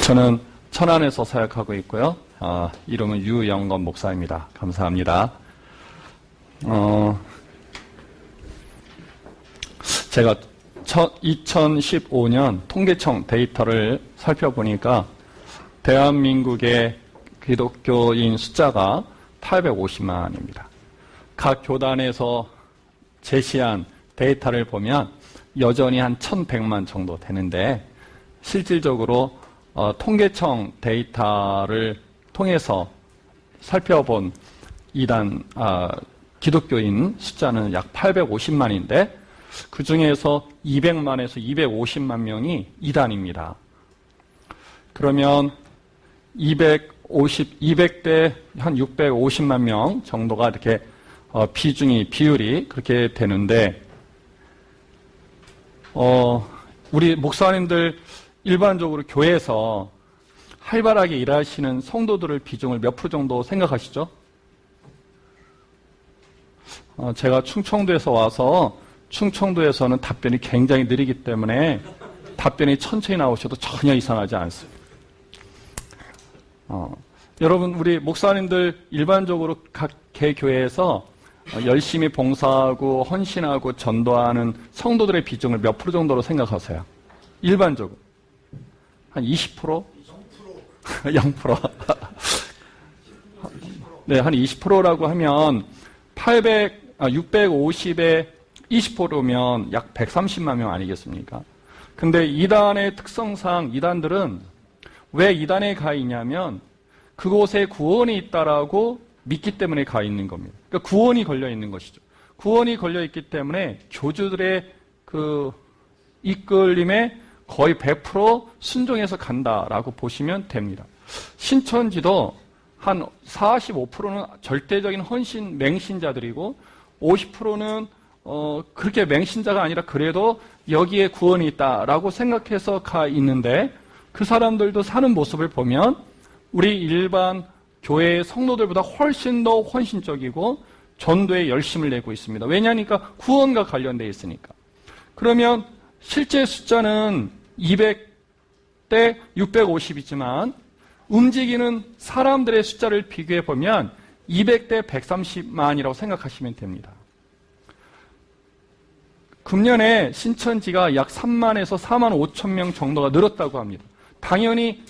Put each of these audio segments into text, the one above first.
저는 천안에서 사역하고 있고요. 이름은 유영건 목사입니다. 감사합니다. 제가 2015년 통계청 데이터를 살펴보니까 대한민국의 기독교인 숫자가 850만입니다. 각 교단에서 제시한 데이터를 보면 여전히 한 1100만 정도 되는데 실질적으로 통계청 데이터를 통해서 살펴본 이단 기독교인 숫자는 약 850만인데 그 중에서 200만에서 250만 명이 이단입니다. 그러면 200대 한 650만 명 정도가 이렇게 비율이 그렇게 되는데 우리 목사님들 일반적으로 교회에서 활발하게 일하시는 성도들의 비중을 몇 프로 정도 생각하시죠? 제가 충청도에서 와서 충청도에서는 답변이 굉장히 느리기 때문에 답변이 천천히 나오셔도 전혀 이상하지 않습니다. 여러분 우리 목사님들 일반적으로 각 개교회에서 열심히 봉사하고 헌신하고 전도하는 성도들의 비중을 몇 프로 정도로 생각하세요? 일반적으로 한 20%? 0%? 네, 한 20%라고 하면 650에 20%면 약 130만 명 아니겠습니까? 근데 이단의 특성상 이단들은 왜 이단에 가 있냐면 그곳에 구원이 있다라고 믿기 때문에 가 있는 겁니다. 그러니까 구원이 걸려 있는 것이죠. 구원이 걸려 있기 때문에 교주들의 그 이끌림에 거의 100% 순종해서 간다라고 보시면 됩니다. 신천지도 한 45%는 절대적인 헌신 맹신자들이고 50%는 그렇게 맹신자가 아니라 그래도 여기에 구원이 있다라고 생각해서 가 있는데 그 사람들도 사는 모습을 보면 우리 일반 교회의 성도들보다 훨씬 더 헌신적이고 전도에 열심을 내고 있습니다. 왜냐하니까 구원과 관련되어 있으니까. 그러면 실제 숫자는 200대 650이지만 움직이는 사람들의 숫자를 비교해 보면 200대 130만이라고 생각하시면 됩니다. 금년에 신천지가 약 3만에서 4만 5천 명 정도가 늘었다고 합니다. 당연히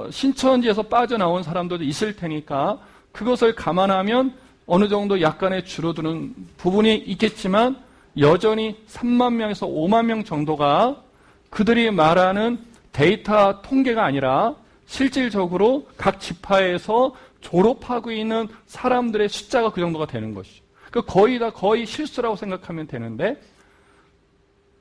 신천지에서 빠져나온 사람들도 있을 테니까 그것을 감안하면 어느 정도 약간의 줄어드는 부분이 있겠지만 여전히 3만 명에서 5만 명 정도가 그들이 말하는 데이터 통계가 아니라 실질적으로 각 지파에서 졸업하고 있는 사람들의 숫자가 그 정도가 되는 것이죠. 그러니까 거의 실수라고 생각하면 되는데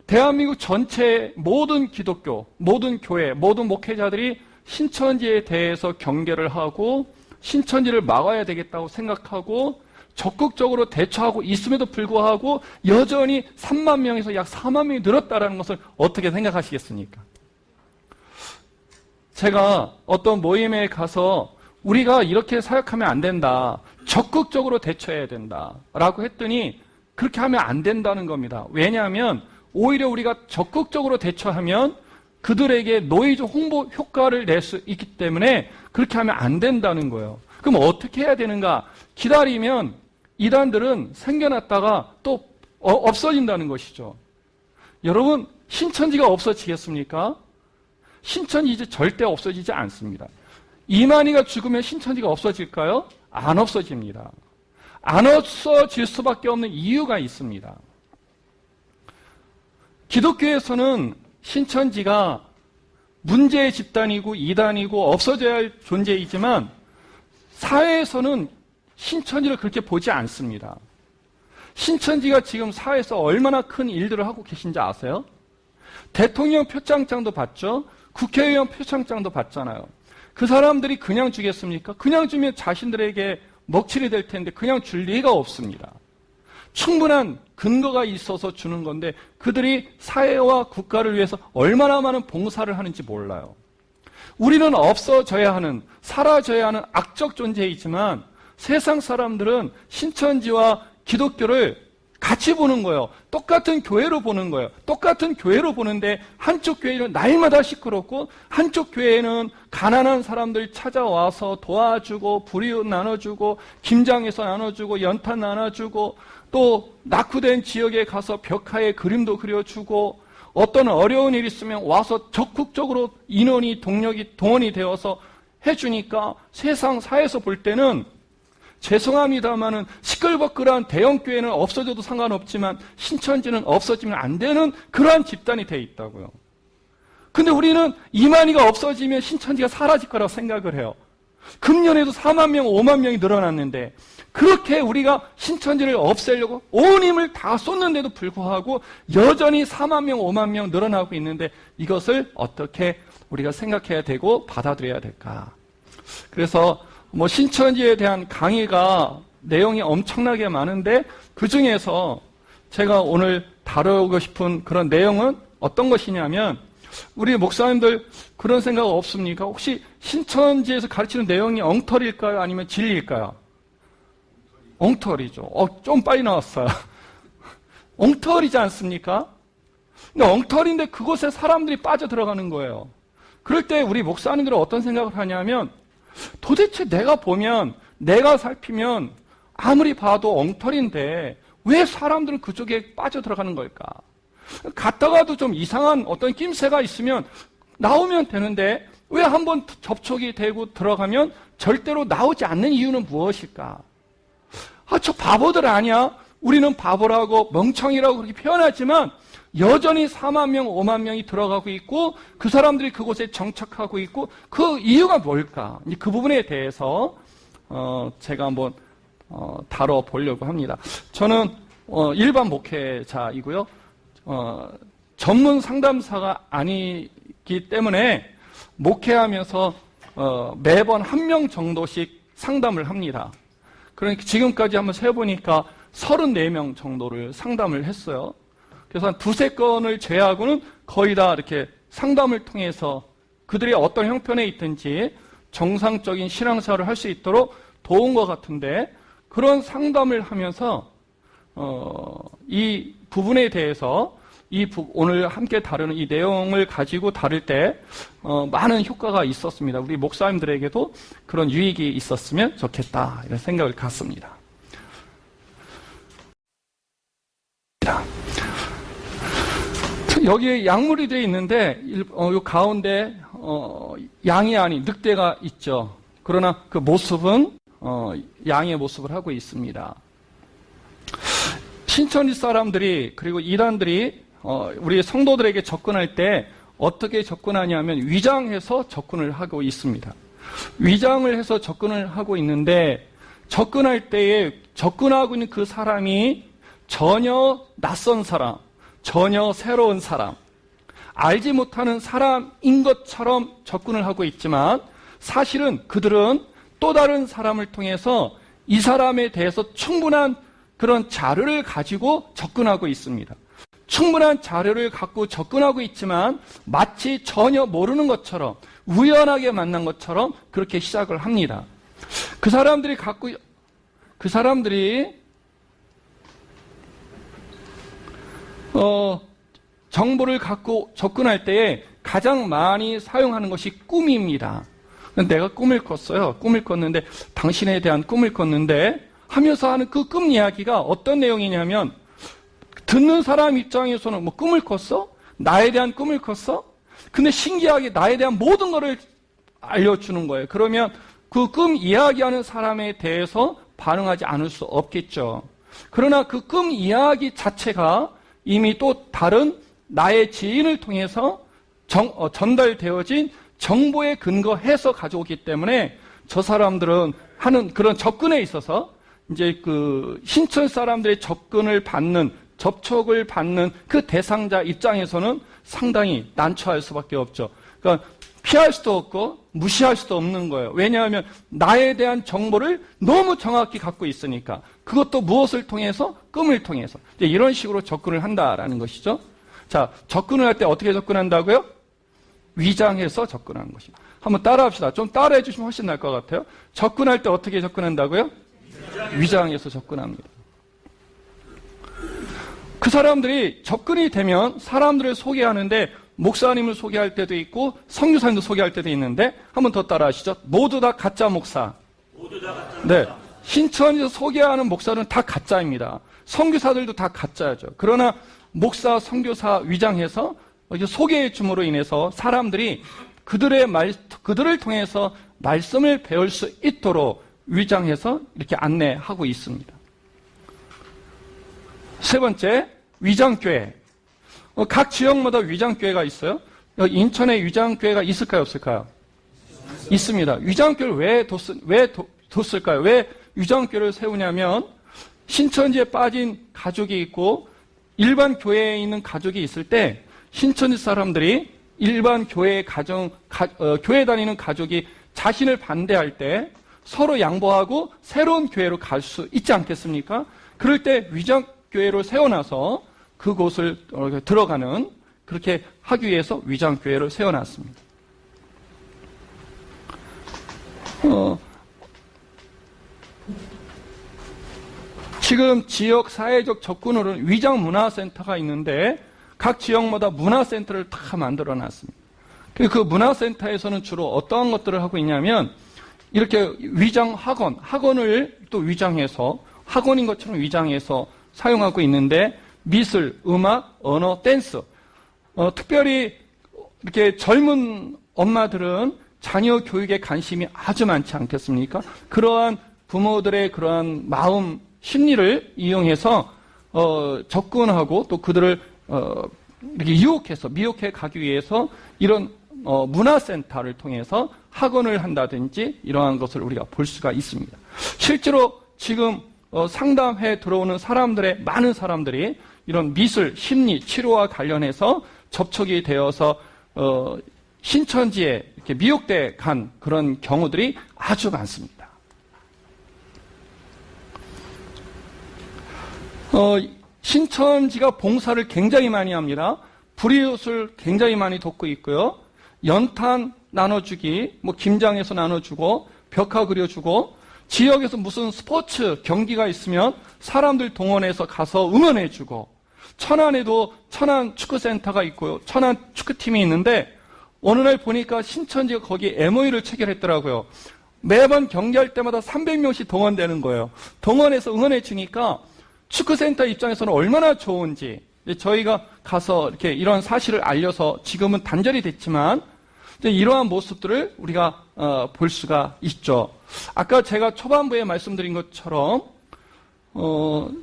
대한민국 전체 모든 기독교, 모든 교회, 모든 목회자들이 신천지에 대해서 경계를 하고 신천지를 막아야 되겠다고 생각하고 적극적으로 대처하고 있음에도 불구하고 여전히 3만 명에서 약 4만 명이 늘었다는 것을 어떻게 생각하시겠습니까? 제가 어떤 모임에 가서 우리가 이렇게 사역하면 안 된다. 적극적으로 대처해야 된다. 라고 했더니 그렇게 하면 안 된다는 겁니다. 왜냐하면 오히려 우리가 적극적으로 대처하면 그들에게 노이즈 홍보 효과를 낼 수 있기 때문에 그렇게 하면 안 된다는 거예요. 그럼 어떻게 해야 되는가? 기다리면 이단들은 생겨났다가 또 없어진다는 것이죠. 여러분, 신천지가 없어지겠습니까? 신천지 이제 절대 없어지지 않습니다. 이만희가 죽으면 신천지가 없어질까요? 안 없어집니다. 안 없어질 수밖에 없는 이유가 있습니다. 기독교에서는 신천지가 문제의 집단이고 이단이고 없어져야 할 존재이지만 사회에서는 신천지를 그렇게 보지 않습니다. 신천지가 지금 사회에서 얼마나 큰 일들을 하고 계신지 아세요? 대통령 표창장도 받죠. 국회의원 표창장도 받잖아요. 그 사람들이 그냥 주겠습니까? 그냥 주면 자신들에게 먹칠이 될 텐데 그냥 줄 리가 없습니다. 충분한 근거가 있어서 주는 건데 그들이 사회와 국가를 위해서 얼마나 많은 봉사를 하는지 몰라요. 우리는 없어져야 하는, 사라져야 하는 악적 존재이지만 세상 사람들은 신천지와 기독교를 같이 보는 거예요. 똑같은 교회로 보는 거예요. 똑같은 교회로 보는데 한쪽 교회는 날마다 시끄럽고 한쪽 교회는 가난한 사람들 찾아와서 도와주고 불이웃 나눠주고 김장에서 나눠주고 연탄 나눠주고 또 낙후된 지역에 가서 벽화에 그림도 그려주고 어떤 어려운 일 있으면 와서 적극적으로 인원이 동원이 되어서 해주니까 세상 사회에서 볼 때는 죄송합니다만은 시끌벅글한 대형교회는 없어져도 상관없지만 신천지는 없어지면 안 되는 그러한 집단이 돼 있다고요. 근데 우리는 이만희가 없어지면 신천지가 사라질 거라고 생각을 해요. 금년에도 4만 명, 5만 명이 늘어났는데 그렇게 우리가 신천지를 없애려고 온 힘을 다 쏟는데도 불구하고 여전히 4만 명, 5만 명 늘어나고 있는데 이것을 어떻게 우리가 생각해야 되고 받아들여야 될까? 그래서 신천지에 대한 강의가 내용이 엄청나게 많은데 그 중에서 제가 오늘 다루고 싶은 그런 내용은 어떤 것이냐면 우리 목사님들 그런 생각 없습니까? 혹시 신천지에서 가르치는 내용이 엉터리일까요? 아니면 진리일까요? 엉터리죠. 좀 빨리 나왔어요. 엉터리지 않습니까? 근데 엉터리인데 그곳에 사람들이 빠져들어가는 거예요. 그럴 때 우리 목사님들은 어떤 생각을 하냐면 도대체 내가 살피면 아무리 봐도 엉터리인데 왜 사람들은 그쪽에 빠져들어가는 걸까? 갔다가도 좀 이상한 어떤 낌새가 있으면 나오면 되는데 왜 한번 접촉이 되고 들어가면 절대로 나오지 않는 이유는 무엇일까? 저 바보들 아니야? 우리는 바보라고 멍청이라고 그렇게 표현하지만 여전히 4만 명, 5만 명이 들어가고 있고 그 사람들이 그곳에 정착하고 있고 그 이유가 뭘까? 그 부분에 대해서 제가 한번 다뤄보려고 합니다. 저는 일반 목회자이고요. 전문 상담사가 아니기 때문에 목회하면서 매번 한 명 정도씩 상담을 합니다. 그러니까 지금까지 한번 세보니까 34명 정도를 상담을 했어요. 그래서 한 두세 건을 제외하고는 거의 다 이렇게 상담을 통해서 그들이 어떤 형편에 있든지 정상적인 신앙생활을 할 수 있도록 도운 것 같은데 그런 상담을 하면서 이 부분에 대해서 오늘 함께 다루는 이 내용을 가지고 다룰 때 많은 효과가 있었습니다. 우리 목사님들에게도 그런 유익이 있었으면 좋겠다 이런 생각을 갖습니다. 여기에 약물이 되어 있는데 요 가운데 양이 아닌 늑대가 있죠. 그러나 그 모습은 양의 모습을 하고 있습니다. 신천지 사람들이 그리고 이단들이 우리 성도들에게 접근할 때 어떻게 접근하냐면 위장해서 접근을 하고 있습니다. 위장을 해서 접근을 하고 있는데 접근할 때에 접근하고 있는 그 사람이 전혀 낯선 사람, 전혀 새로운 사람, 알지 못하는 사람인 것처럼 접근을 하고 있지만 사실은 그들은 또 다른 사람을 통해서 이 사람에 대해서 충분한 그런 자료를 가지고 접근하고 있습니다. 충분한 자료를 갖고 접근하고 있지만 마치 전혀 모르는 것처럼 우연하게 만난 것처럼 그렇게 시작을 합니다. 그 사람들이 정보를 갖고 접근할 때에 가장 많이 사용하는 것이 꿈입니다. 내가 꿈을 꿨어요. 꿈을 꿨는데 당신에 대한 꿈을 꿨는데 하면서 하는 그 꿈 이야기가 어떤 내용이냐면 듣는 사람 입장에서는 꿈을 꿨어? 나에 대한 꿈을 꿨어? 근데 신기하게 나에 대한 모든 것을 알려주는 거예요. 그러면 그 꿈 이야기하는 사람에 대해서 반응하지 않을 수 없겠죠. 그러나 그 꿈 이야기 자체가 이미 또 다른 나의 지인을 통해서 전달되어진 정보에 근거해서 가져오기 때문에 저 사람들은 하는 그런 접근에 있어서 이제 그 신천 사람들의 접촉을 받는 그 대상자 입장에서는 상당히 난처할 수밖에 없죠. 그러니까 피할 수도 없고 무시할 수도 없는 거예요. 왜냐하면 나에 대한 정보를 너무 정확히 갖고 있으니까. 그것도 무엇을 통해서? 꿈을 통해서. 이제 이런 식으로 접근을 한다라는 것이죠. 자, 접근을 할 때 어떻게 접근한다고요? 위장해서 접근하는 것입니다. 한번 따라합시다. 좀 따라해 주시면 훨씬 나을 것 같아요. 접근할 때 어떻게 접근한다고요? 위장해서 접근합니다. 그 사람들이 접근이 되면 사람들을 소개하는데 목사님을 소개할 때도 있고 선교사님도 소개할 때도 있는데 한 번 더 따라하시죠. 모두 다 가짜 목사. 네, 신천지에서 소개하는 목사는 다 가짜입니다. 선교사들도 다 가짜죠. 그러나 목사, 선교사 위장해서 소개해 줌으로 인해서 사람들이 그들을 통해서 말씀을 배울 수 있도록 위장해서 이렇게 안내하고 있습니다. 세 번째, 위장교회. 각 지역마다 위장교회가 있어요. 인천에 위장교회가 있을까요, 없을까요? 있습니다. 위장교회를 왜 뒀을까요? 왜 위장교회를 세우냐면 신천지에 빠진 가족이 있고 일반 교회에 있는 가족이 있을 때 신천지 사람들이 일반 교회 교회 다니는 가족이 자신을 반대할 때 서로 양보하고 새로운 교회로 갈 수 있지 않겠습니까? 그럴 때 위장교회를 세워놔서 그곳을 들어가는, 그렇게 하기 위해서 위장교회를 세워놨습니다. 지금 지역 사회적 접근으로는 위장문화센터가 있는데 각 지역마다 문화센터를 다 만들어놨습니다. 그 문화센터에서는 주로 어떠한 것들을 하고 있냐면 이렇게 학원을 또 위장해서 학원인 것처럼 위장해서 사용하고 있는데 미술, 음악, 언어, 댄스, 특별히 이렇게 젊은 엄마들은 자녀 교육에 관심이 아주 많지 않겠습니까? 그러한 부모들의 그러한 마음, 심리를 이용해서 접근하고 또 그들을 이렇게 미혹해 가기 위해서 이런 문화센터를 통해서 학원을 한다든지 이러한 것을 우리가 볼 수가 있습니다. 실제로 지금 상담회 들어오는 많은 사람들이 이런 미술, 심리, 치료와 관련해서 접촉이 되어서 신천지에 이렇게 미혹돼 간 그런 경우들이 아주 많습니다. 신천지가 봉사를 굉장히 많이 합니다. 불이웃을 굉장히 많이 돕고 있고요. 연탄 나눠주기, 김장해서 나눠주고, 벽화 그려주고, 지역에서 무슨 스포츠 경기가 있으면 사람들 동원해서 가서 응원해주고, 천안에도 천안 축구센터가 있고요. 천안 축구팀이 있는데, 어느 날 보니까 신천지가 거기 MOU를 체결했더라고요. 매번 경기할 때마다 300명씩 동원되는 거예요. 동원해서 응원해주니까 축구센터 입장에서는 얼마나 좋은지, 저희가 가서 이렇게 이런 사실을 알려서 지금은 단절이 됐지만 이러한 모습들을 우리가 볼 수가 있죠. 아까 제가 초반부에 말씀드린 것처럼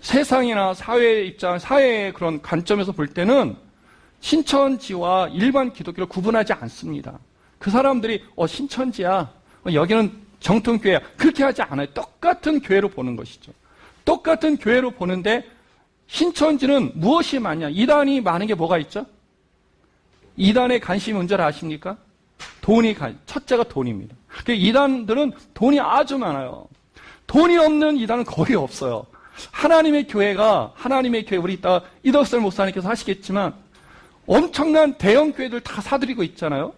세상이나 사회의 그런 관점에서 볼 때는 신천지와 일반 기독교를 구분하지 않습니다. 그 사람들이 신천지야, 여기는 정통교회야, 그렇게 하지 않아요. 똑같은 교회로 보는 것이죠. 똑같은 교회로 보는데 신천지는 무엇이 많냐? 이단이 많은 게 뭐가 있죠? 이단의 관심이 뭔지 아십니까? 첫째가 돈입니다. 이단들은 돈이 아주 많아요. 돈이 없는 이단은 거의 없어요. 하나님의 교회, 우리 이따 이덕설 목사님께서 하시겠지만 엄청난 대형 교회들 다 사들이고 있잖아요.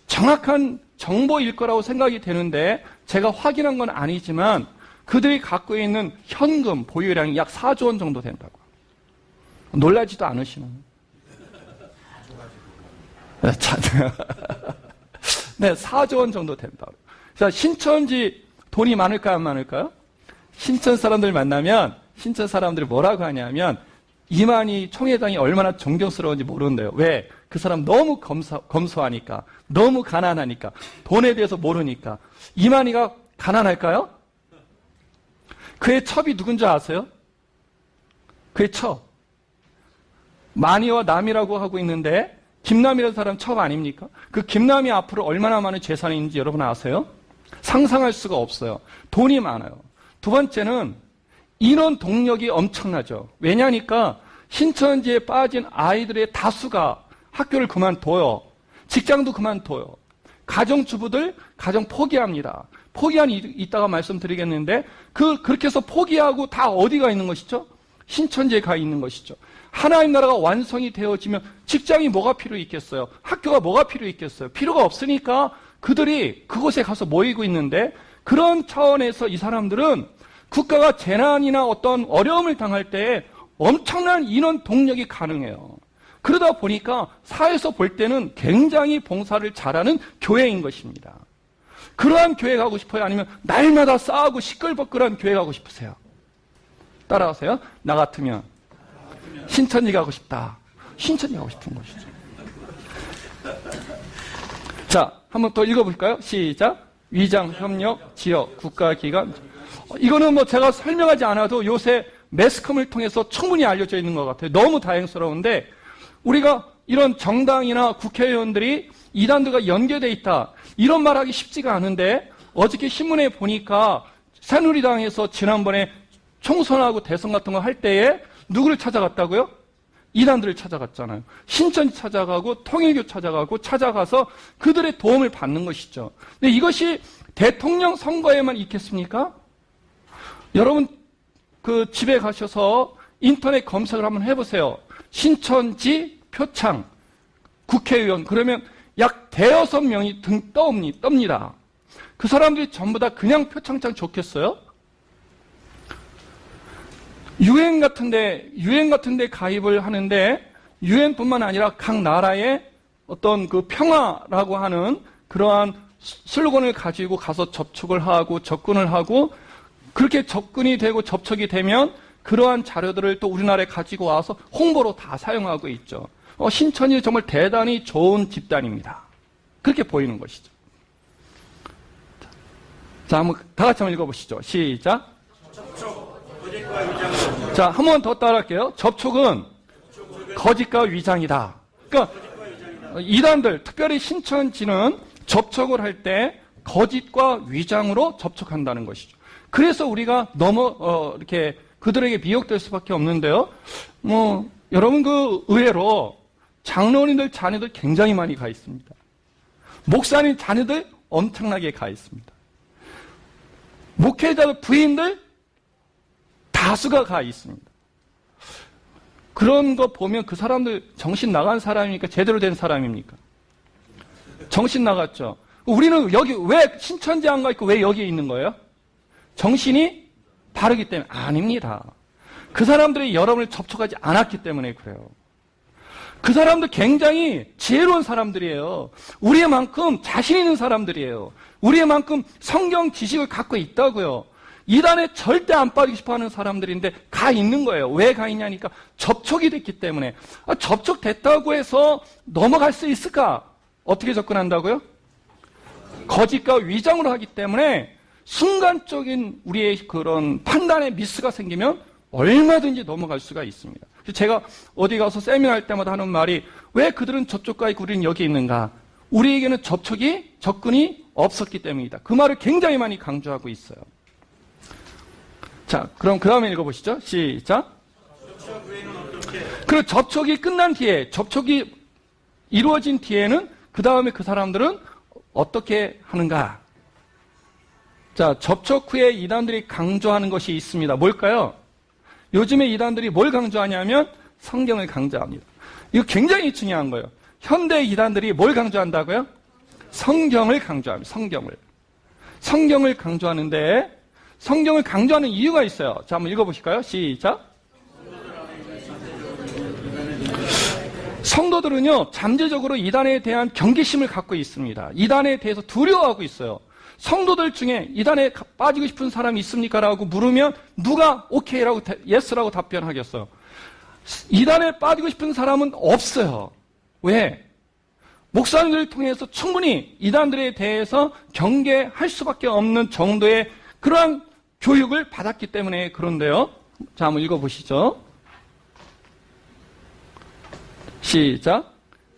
정확한 정보일 거라고 생각이 되는데 제가 확인한 건 아니지만 그들이 갖고 있는 현금 보유량이 약 4조 원 정도 된다고. 놀라지도 않으시나요? 네, 4조 원 정도 된다고. 자, 신천지 돈이 많을까요, 안 많을까요? 신천 사람들 만나면 신천 사람들이 뭐라고 하냐면 이만희 총회장이 얼마나 존경스러운지 모른대요. 왜? 그 사람 너무 검소하니까, 너무 가난하니까, 돈에 대해서 모르니까. 이만희가 가난할까요? 그의 첩이 누군지 아세요? 그의 첩. 만희와 남이라고 하고 있는데 김남이라는 사람 첩 아닙니까? 그 김남이 앞으로 얼마나 많은 재산이 있는지 여러분 아세요? 상상할 수가 없어요. 돈이 많아요. 두 번째는 인원 동력이 엄청나죠. 왜냐니까 신천지에 빠진 아이들의 다수가 학교를 그만둬요. 직장도 그만둬요. 가정주부들 가정 포기합니다. 이따가 말씀드리겠는데 그렇게 해서 포기하고 다 어디가 있는 것이죠? 신천지에 가 있는 것이죠. 하나님 나라가 완성이 되어지면 직장이 뭐가 필요 있겠어요? 학교가 뭐가 필요 있겠어요? 필요가 없으니까 그들이 그곳에 가서 모이고 있는데 그런 차원에서 이 사람들은 국가가 재난이나 어떤 어려움을 당할 때 엄청난 인원 동력이 가능해요. 그러다 보니까 사회에서 볼 때는 굉장히 봉사를 잘하는 교회인 것입니다. 그러한 교회 가고 싶어요? 아니면 날마다 싸우고 시끌벅글한 교회 가고 싶으세요? 따라하세요. 나 같으면 신천지 가고 싶다. 신천지 가고 싶은 것이죠. 자, 한번 더 읽어볼까요? 시작. 위장, 협력, 지역, 국가기관. 이거는 뭐 제가 설명하지 않아도 요새 매스컴을 통해서 충분히 알려져 있는 것 같아요. 너무 다행스러운데 우리가 이런 정당이나 국회의원들이 이단들과 연계되어 있다. 이런 말하기 쉽지가 않은데 어저께 신문에 보니까 새누리당에서 지난번에 총선하고 대선 같은 거 할 때에 누구를 찾아갔다고요? 이단들을 찾아갔잖아요. 신천지 찾아가고 통일교 찾아가서 그들의 도움을 받는 것이죠. 근데 이것이 대통령 선거에만 있겠습니까? 여러분 그 집에 가셔서 인터넷 검색을 한번 해보세요. 신천지 표창 국회의원 그러면 약 대여섯 명이 떱니다. 그 사람들이 전부 다 그냥 표창장 좋겠어요? 유엔 같은데 가입을 하는데 유엔뿐만 아니라 각 나라의 어떤 그 평화라고 하는 그러한 슬로건을 가지고 가서 접촉을 하고 접근을 하고 그렇게 접근이 되고 접촉이 되면 그러한 자료들을 또 우리나라에 가지고 와서 홍보로 다 사용하고 있죠. 신천지 정말 대단히 좋은 집단입니다. 그렇게 보이는 것이죠. 자, 한번 다 같이 한번 읽어보시죠. 시작. 자, 한 번 더 따라할게요. 접촉은 거짓과 위장이다. 그러니까 이단들, 특별히 신천지는 접촉을 할 때 거짓과 위장으로 접촉한다는 것이죠. 그래서 우리가 너무 이렇게 그들에게 미혹될 수밖에 없는데요. 여러분 그 의외로 장로님들 자녀들 굉장히 많이 가 있습니다. 목사님 자녀들 엄청나게 가 있습니다. 목회자들 부인들 다수가 가 있습니다. 그런 거 보면 그 사람들 정신 나간 사람입니까? 제대로 된 사람입니까? 정신 나갔죠. 우리는 여기 왜 신천지 안 가 있고 왜 여기에 있는 거예요? 정신이 바르기 때문에 아닙니다. 그 사람들이 여러분을 접촉하지 않았기 때문에 그래요. 그 사람들 굉장히 지혜로운 사람들이에요. 우리만큼 자신 있는 사람들이에요. 우리만큼 성경 지식을 갖고 있다고요. 이단에 절대 안 빠지고 싶어하는 사람들인데 가 있는 거예요. 왜 가 있냐니까 접촉이 됐기 때문에. 접촉됐다고 해서 넘어갈 수 있을까? 어떻게 접근한다고요? 거짓과 위장으로 하기 때문에 순간적인 우리의 그런 판단에 미스가 생기면 얼마든지 넘어갈 수가 있습니다. 그래서 제가 어디 가서 세미나 할 때마다 하는 말이 왜 그들은 저쪽 가 있고 우리는 여기 있는가? 우리에게는 접근이 없었기 때문이다. 그 말을 굉장히 많이 강조하고 있어요. 자, 그럼 그 다음에 읽어보시죠. 시작. 그리고 접촉이 끝난 뒤에, 접촉이 이루어진 뒤에는 그 다음에 그 사람들은 어떻게 하는가? 자, 접촉 후에 이단들이 강조하는 것이 있습니다. 뭘까요? 요즘에 이단들이 뭘 강조하냐면 성경을 강조합니다. 이거 굉장히 중요한 거예요. 현대 이단들이 뭘 강조한다고요? 성경을 강조합니다. 성경을 강조하는데 성경을 강조하는 이유가 있어요. 자, 한번 읽어보실까요? 시작. 성도들은요, 잠재적으로 이단에 대한 경계심을 갖고 있습니다. 이단에 대해서 두려워하고 있어요. 성도들 중에 이단에 빠지고 싶은 사람이 있습니까? 라고 물으면 누가 오케이라고, 예스라고 답변하겠어요? 이단에 빠지고 싶은 사람은 없어요. 왜? 목사님들을 통해서 충분히 이단들에 대해서 경계할 수밖에 없는 정도의 그러한 교육을 받았기 때문에 그런데요. 자, 한번 읽어보시죠. 시작.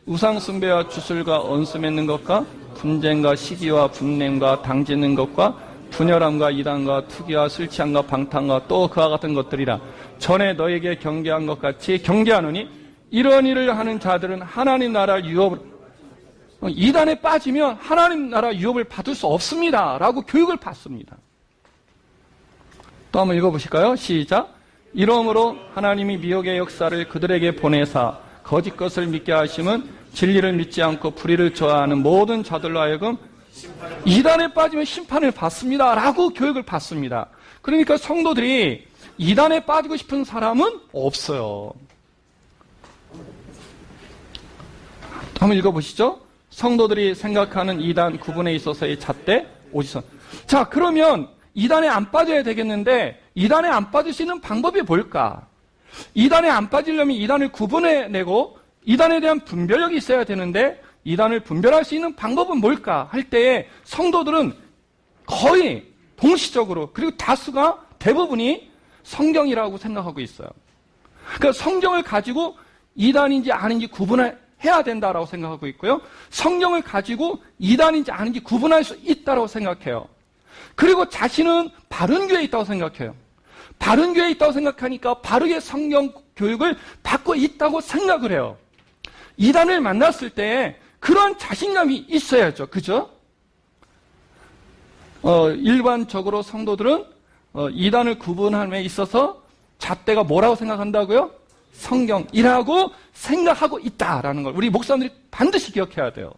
우상숭배와 주술과 언수 맺는 것과 분쟁과 시기와 분냄과 당짓는 것과 분열함과 이단과 투기와 술 취함과 방탕과 또 그와 같은 것들이라 전에 너에게 경계한 것 같이 경계하노니 이런 일을 하는 자들은 하나님 나라 유업을 이단에 빠지면 하나님 나라 유업을 받을 수 없습니다. 라고 교육을 받습니다. 또 한번 읽어보실까요? 시작. 이러므로 하나님이 미혹의 역사를 그들에게 보내사 거짓 것을 믿게 하심은 진리를 믿지 않고 불의를 좋아하는 모든 자들로 하여금 이단에 빠지면 심판을 받습니다. 라고 교육을 받습니다. 그러니까 성도들이 이단에 빠지고 싶은 사람은 없어요. 한번 읽어보시죠. 성도들이 생각하는 이단 구분에 있어서의 잣대, 오지선. 자, 그러면 이단에 안 빠져야 되겠는데 이단에 안 빠질 수 있는 방법이 뭘까? 이단에 안 빠지려면 이단을 구분해내고 이단에 대한 분별력이 있어야 되는데 이단을 분별할 수 있는 방법은 뭘까? 할 때에 성도들은 거의 동시적으로 그리고 다수가 대부분이 성경이라고 생각하고 있어요. 그러니까 성경을 가지고 이단인지 아닌지 구분을 해야 된다라고 생각하고 있고요. 성경을 가지고 이단인지 아닌지 구분할 수 있다고 생각해요. 그리고 자신은 바른 교회에 있다고 생각해요. 바른 교회에 있다고 생각하니까 바르게 성경 교육을 받고 있다고 생각을 해요. 이단을 만났을 때 그런 자신감이 있어야죠. 그죠? 일반적으로 성도들은 이단을 구분함에 있어서 잣대가 뭐라고 생각한다고요? 성경이라고 생각하고 있다라는 걸 우리 목사님들이 반드시 기억해야 돼요.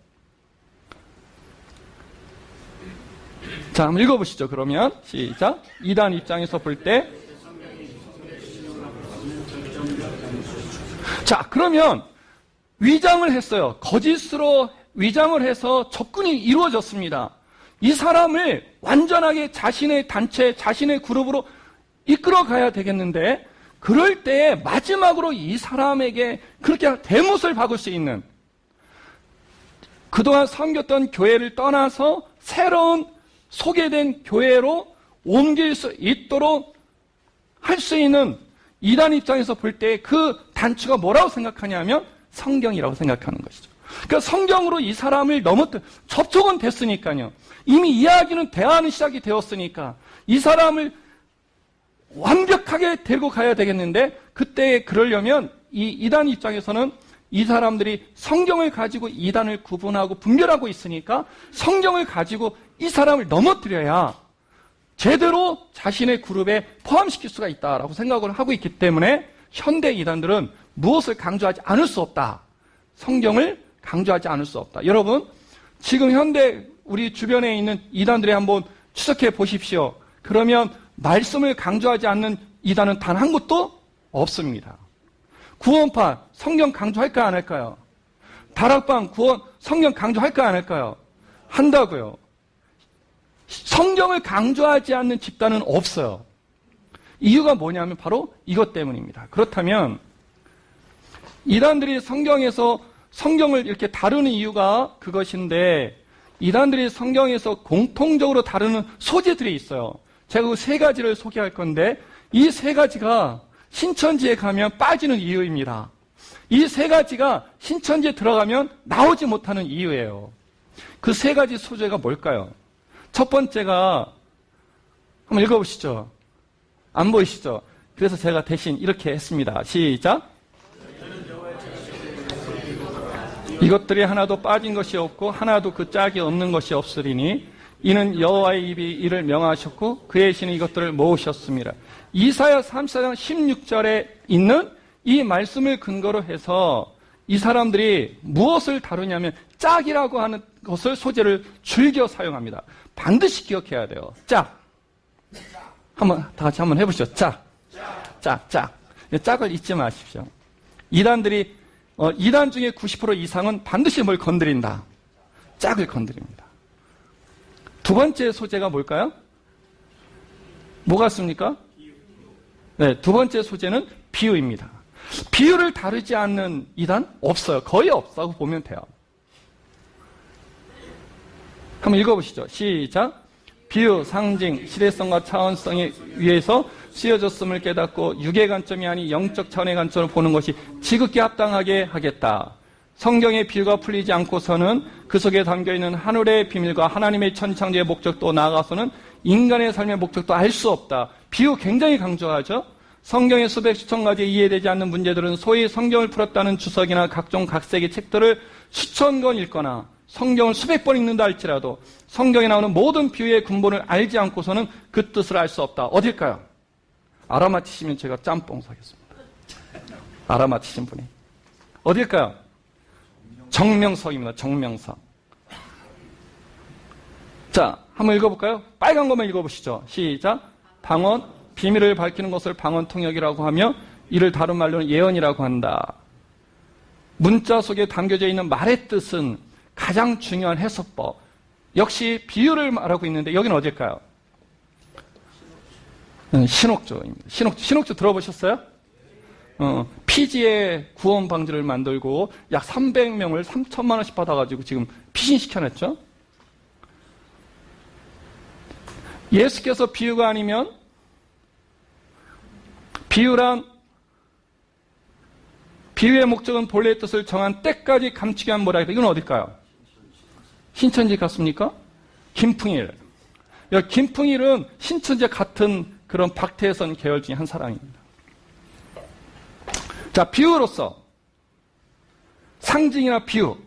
자, 한번 읽어보시죠. 그러면 시작. 이단 입장에서 볼 때, 자, 그러면 위장을 했어요. 거짓으로 위장을 해서 접근이 이루어졌습니다. 이 사람을 완전하게 자신의 단체, 자신의 그룹으로 이끌어 가야 되겠는데, 그럴 때 마지막으로 이 사람에게 그렇게 대못을 박을 수 있는, 그동안 섬겼던 교회를 떠나서 새로운 소개된 교회로 옮길 수 있도록 할 수 있는 이단 입장에서 볼 때 그 단추가 뭐라고 생각하냐면 성경이라고 생각하는 것이죠. 그러니까 성경으로 이 사람을 접촉은 됐으니까요. 이미 이야기는 대화는 시작이 되었으니까 이 사람을 완벽하게 데리고 가야 되겠는데 그때 그러려면 이 이단 입장에서는 이 사람들이 성경을 가지고 이단을 구분하고 분별하고 있으니까 성경을 가지고 이 사람을 넘어뜨려야 제대로 자신의 그룹에 포함시킬 수가 있다라고 생각을 하고 있기 때문에 현대 이단들은 무엇을 강조하지 않을 수 없다. 성경을 강조하지 않을 수 없다. 여러분, 지금 현대 우리 주변에 있는 이단들에 한번 추적해 보십시오. 그러면 말씀을 강조하지 않는 이단은 단 한 곳도 없습니다. 구원파 성경 강조할까 안 할까요? 다락방 구원 성경 강조할까 안 할까요? 한다고요. 성경을 강조하지 않는 집단은 없어요. 이유가 뭐냐면 바로 이것 때문입니다. 그렇다면 이단들이 성경에서 성경을 이렇게 다루는 이유가 그것인데 이단들이 성경에서 공통적으로 다루는 소재들이 있어요. 제가 그 세 가지를 소개할 건데 이 세 가지가 신천지에 가면 빠지는 이유입니다. 이 세 가지가 신천지에 들어가면 나오지 못하는 이유예요. 그 세 가지 소재가 뭘까요? 첫 번째가 한번 읽어보시죠. 안 보이시죠? 그래서 제가 대신 이렇게 했습니다. 시작. 이것들이 하나도 빠진 것이 없고 하나도 그 짝이 없는 것이 없으리니 이는 여호와의 입이 이를 명하셨고 그의 신이 이것들을 모으셨습니다. 이사야 34장 16절에 있는 이 말씀을 근거로 해서 이 사람들이 무엇을 다루냐면 짝이라고 하는 것을 소재를 즐겨 사용합니다. 반드시 기억해야 돼요. 짝. 한번 다 같이 한번 해보시죠. 짝. 짝을 잊지 마십시오. 이단들이 이단 중에 90% 이상은 반드시 뭘 건드린다. 짝을 건드립니다. 두 번째 소재가 뭘까요? 뭐 같습니까? 네, 두 번째 소재는 비유입니다. 비유를 다루지 않는 이단 없어요. 거의 없다고 보면 돼요. 한번 읽어보시죠. 시작. 비유, 상징, 시대성과 차원성에 위해서 쓰여졌음을 깨닫고 육의 관점이 아닌 영적 차원의 관점을 보는 것이 지극히 합당하게 하겠다. 성경의 비유가 풀리지 않고서는 그 속에 담겨있는 하늘의 비밀과 하나님의 천지창조의 목적도 나아가서는 인간의 삶의 목적도 알 수 없다. 비유 굉장히 강조하죠. 성경의 수백 수천 가지 이해되지 않는 문제들은 소위 성경을 풀었다는 주석이나 각종 각색의 책들을 수천 권 읽거나 성경을 수백 번 읽는다 할지라도 성경에 나오는 모든 비유의 근본을 알지 않고서는 그 뜻을 알 수 없다. 어딜까요? 알아맞히시면 제가 짬뽕 사겠습니다. 알아맞히신 분이. 어딜까요? 정명석입니다. 정명석. 자, 한번 읽어볼까요? 빨간 것만 읽어보시죠. 시작. 방언, 비밀을 밝히는 것을 방언통역이라고 하며 이를 다른 말로는 예언이라고 한다. 문자 속에 담겨져 있는 말의 뜻은 가장 중요한 해석법. 역시 비유를 말하고 있는데 여기는 어딜까요? 신옥조입니다. 신옥조 들어보셨어요? 피지의 구원 방지를 만들고 약 300명을 3천만 원씩 받아가지고 지금 피신시켜냈죠? 예수께서 비유가 아니면 비유의 목적은 본래의 뜻을 정한 때까지 감추게 한 뭐라 해야 돼? 이건 어딜까요? 신천지 같습니까? 김풍일. 김풍일은 신천지 같은 그런 박태선 계열 중에 한 사람입니다. 자, 비유로서 상징이나 비유.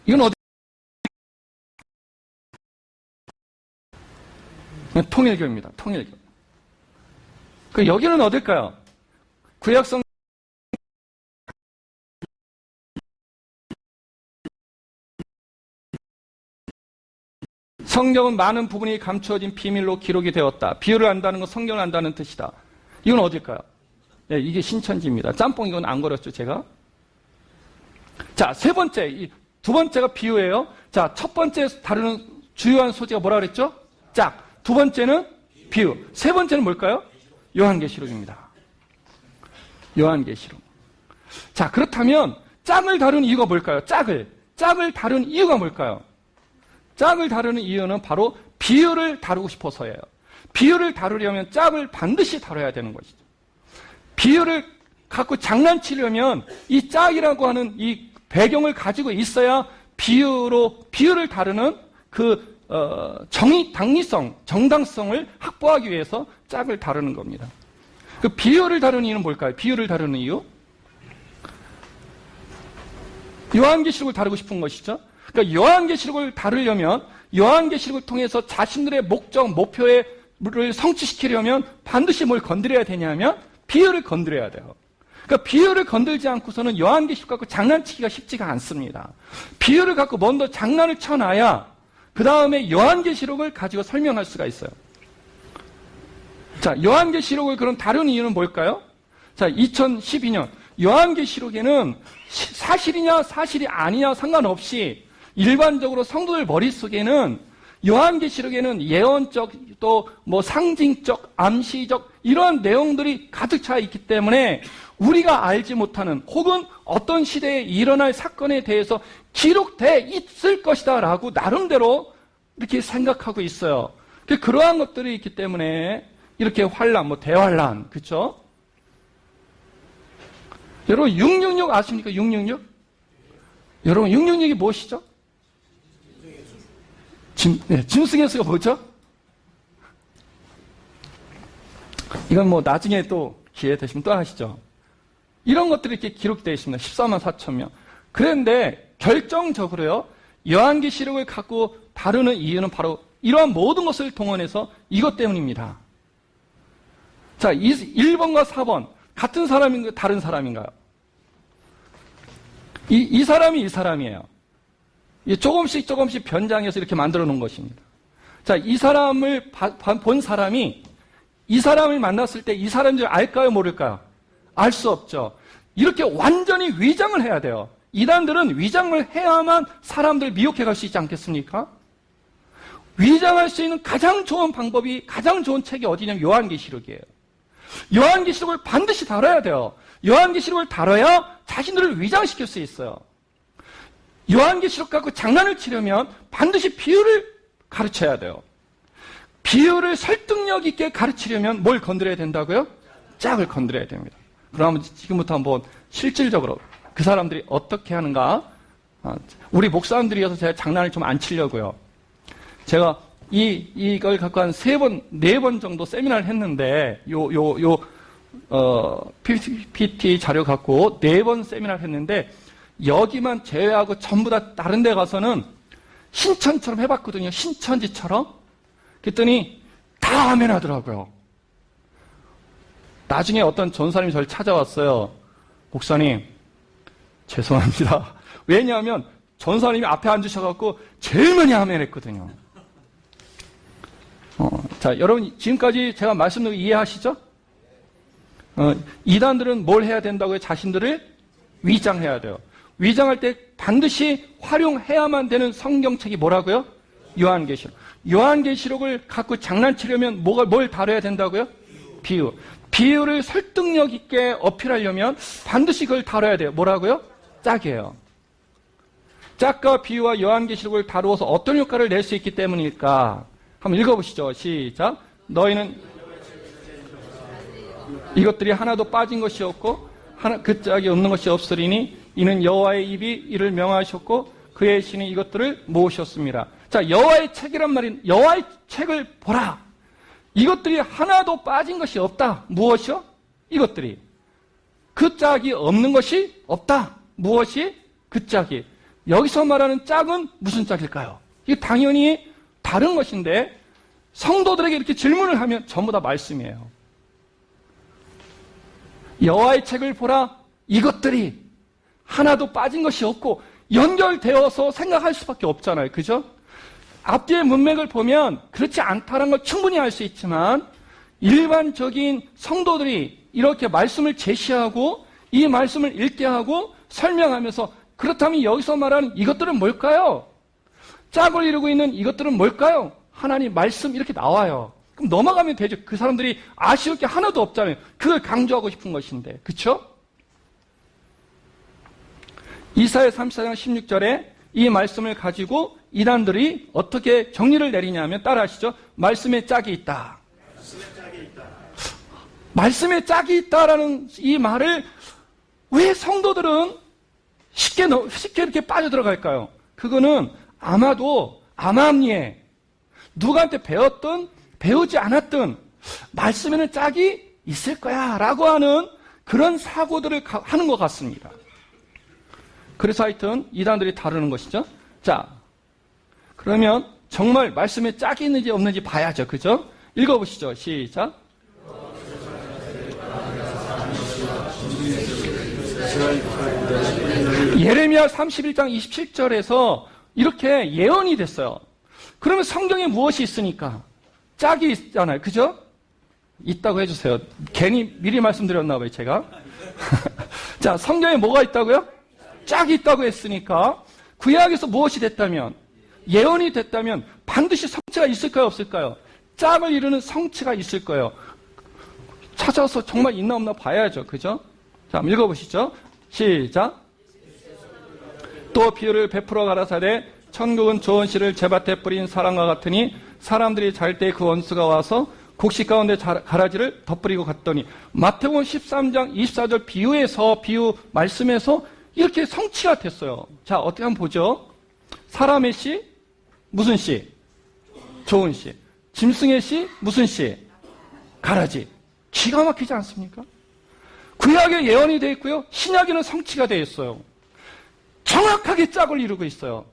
이건 어디? 통일교입니다. 통일교. 여기는 어딜까요? 구약성 성경은 많은 부분이 감추어진 비밀로 기록이 되었다. 비유를 안다는 건 성경을 안다는 뜻이다. 이건 어딜까요? 네, 이게 신천지입니다. 짬뽕 이건 안 걸었죠, 제가? 자, 세 번째, 두 번째가 비유예요. 자, 첫 번째 다루는 주요한 소재가 뭐라 그랬죠? 짝. 두 번째는 비유. 세 번째는 뭘까요? 요한계시록입니다. 요한계시록. 자, 그렇다면 짝을 다루는 이유가 뭘까요? 짝을 다루는 이유가 뭘까요? 짝을 다루는 이유는 바로 비유를 다루고 싶어서예요. 비유를 다루려면 짝을 반드시 다뤄야 되는 것이죠. 비유를 갖고 장난치려면 이 짝이라고 하는 이 배경을 가지고 있어야 비유를 다루는 그 당위성, 정당성을 확보하기 위해서 짝을 다루는 겁니다. 그 비유를 다루는 이유는 뭘까요? 비유를 다루는 이유? 요한계시록을 다루고 싶은 것이죠. 그러니까 요한계시록을 다루려면 요한계시록을 통해서 자신들의 목적, 목표를 성취시키려면 반드시 뭘 건드려야 되냐면 비유를 건드려야 돼요. 그러니까 비유를 건들지 않고서는 요한계시록 갖고 장난치기가 쉽지가 않습니다. 비유를 갖고 먼저 장난을 쳐놔야 그 다음에 요한계시록을 가지고 설명할 수가 있어요. 자, 요한계시록을 그럼 다루는 이유는 뭘까요? 자, 2012년 요한계시록에는 사실이냐 사실이 아니냐 상관없이 일반적으로 성도들 머릿속에는 요한계시록에는 예언적 또 상징적, 암시적 이러한 내용들이 가득 차 있기 때문에 우리가 알지 못하는 혹은 어떤 시대에 일어날 사건에 대해서 기록돼 있을 것이다 라고 나름대로 이렇게 생각하고 있어요. 그러한 것들이 있기 때문에 이렇게 환란, 대환란, 그렇죠? 여러분 666 아십니까? 666? 여러분 666이 무엇이죠? 짐승의 수가 뭐죠? 이건 나중에 또 기회 되시면 또 하시죠. 이런 것들이 이렇게 기록되어 있습니다. 14만 4천 명. 그런데 결정적으로요, 요한계시록을 갖고 다루는 이유는 바로 이러한 모든 것을 동원해서 이것 때문입니다. 자, 1번과 4번 같은 사람인가요? 다른 사람인가요? 이 사람이 이 사람이에요. 조금씩 변장해서 이렇게 만들어 놓은 것입니다. 자, 이 사람을 본 사람이 이 사람을 만났을 때 이 사람인 줄 알까요? 모를까요? 알 수 없죠. 이렇게 완전히 위장을 해야 돼요. 이단들은 위장을 해야만 사람들 미혹해 갈 수 있지 않겠습니까? 위장할 수 있는 가장 좋은 방법이, 가장 좋은 책이 어디냐면 요한계시록이에요. 요한계시록을 반드시 다뤄야 돼요. 요한계시록을 다뤄야 자신들을 위장시킬 수 있어요. 요한계시록 갖고 장난을 치려면 반드시 비유를 가르쳐야 돼요. 비유를 설득력 있게 가르치려면 뭘 건드려야 된다고요? 짝을 건드려야 됩니다. 그러면 지금부터 한번 실질적으로 그 사람들이 어떻게 하는가? 우리 목사님들이어서 제가 장난을 좀 안 치려고요. 제가 이걸 갖고 한 3번, 4번 정도 세미나를 했는데, PPT 자료 갖고 4번 세미나를 했는데, 여기만 제외하고 전부 다 다른 데 가서는 신천처럼 해봤거든요. 신천지처럼. 그랬더니 다 아멘 하더라고요. 나중에 어떤 전사님이 저를 찾아왔어요. 목사님, 죄송합니다. 왜냐하면 전사님이 앞에 앉으셔갖고 제일 많이 아멘 했거든요. 자, 여러분 지금까지 제가 말씀드린 거 이해하시죠? 이단들은 뭘 해야 된다고요? 자신들을 위장해야 돼요. 위장할 때 반드시 활용해야만 되는 성경책이 뭐라고요? 요한계시록. 요한계시록을 갖고 장난치려면 뭘 다뤄야 된다고요? 비유. 비유를 설득력 있게 어필하려면 반드시 그걸 다뤄야 돼요. 뭐라고요? 짝이에요. 짝과 비유와 요한계시록을 다루어서 어떤 효과를 낼 수 있기 때문일까? 한번 읽어보시죠. 시작. 너희는 이것들이 하나도 빠진 것이 없고 그 짝이 없는 것이 없으리니 이는 여호와의 입이 이를 명하셨고 그의 신이 이것들을 모으셨습니다. 자, 여호와의 책이란 말인 여호와의 책을 보라. 이것들이 하나도 빠진 것이 없다. 무엇이요? 이것들이. 그 짝이 없는 것이 없다. 무엇이? 그 짝이. 여기서 말하는 짝은 무슨 짝일까요? 이게 당연히 다른 것인데 성도들에게 이렇게 질문을 하면 전부 다 말씀이에요. 여호와의 책을 보라. 이것들이 하나도 빠진 것이 없고 연결되어서 생각할 수밖에 없잖아요. 그죠? 앞뒤의 문맥을 보면 그렇지 않다는 걸 충분히 알 수 있지만 일반적인 성도들이 이렇게 말씀을 제시하고 이 말씀을 읽게 하고 설명하면서 그렇다면 여기서 말하는 이것들은 뭘까요? 짝을 이루고 있는 이것들은 뭘까요? 하나님 말씀 이렇게 나와요. 그럼 넘어가면 되죠. 그 사람들이 아쉬울 게 하나도 없잖아요. 그걸 강조하고 싶은 것인데. 그렇죠? 이사야 34장 16절에 이 말씀을 가지고 이단들이 어떻게 정리를 내리냐면 따라하시죠. 말씀에 짝이 있다. 말씀에 짝이 있다라는 이 말을 왜 성도들은 쉽게 이렇게 빠져들어갈까요? 그거는 아마도 암암리에 누구한테 배웠든 배우지 않았든 말씀에는 짝이 있을 거야 라고 하는 그런 사고들을 하는 것 같습니다. 그래서 하여튼 이단들이 다루는 것이죠. 자, 그러면 정말 말씀에 짝이 있는지 없는지 봐야죠. 그죠? 읽어보시죠. 시작. 예레미야 31장 27절에서 이렇게 예언이 됐어요. 그러면 성경에 무엇이 있으니까? 짝이 있잖아요. 그죠? 있다고 해주세요. 괜히 미리 말씀드렸나 봐요, 제가. 자, 성경에 뭐가 있다고요? 짝이 있다고 했으니까 구약에서 무엇이 됐다면, 예언이 됐다면 반드시 성취가 있을까요, 없을까요? 짝을 이루는 성취가 있을 거예요. 찾아서 정말 있나 없나 봐야죠. 그죠? 자, 한번 읽어보시죠. 시작. 또 비유를 베풀어 가라사대 천국은 좋은 씨를 제밭에 뿌린 사람과 같으니 사람들이 잘 때 그 원수가 와서 곡식 가운데 가라지를 덧뿌리고 갔더니 마태복음 13장 24절 비유 말씀에서 이렇게 성취가 됐어요. 자, 어떻게 한번 보죠. 사람의 씨, 무슨 씨? 좋은 씨. 짐승의 씨, 무슨 씨? 가라지. 기가 막히지 않습니까? 구약에 예언이 되어 있고요. 신약에는 성취가 되어 있어요. 정확하게 짝을 이루고 있어요.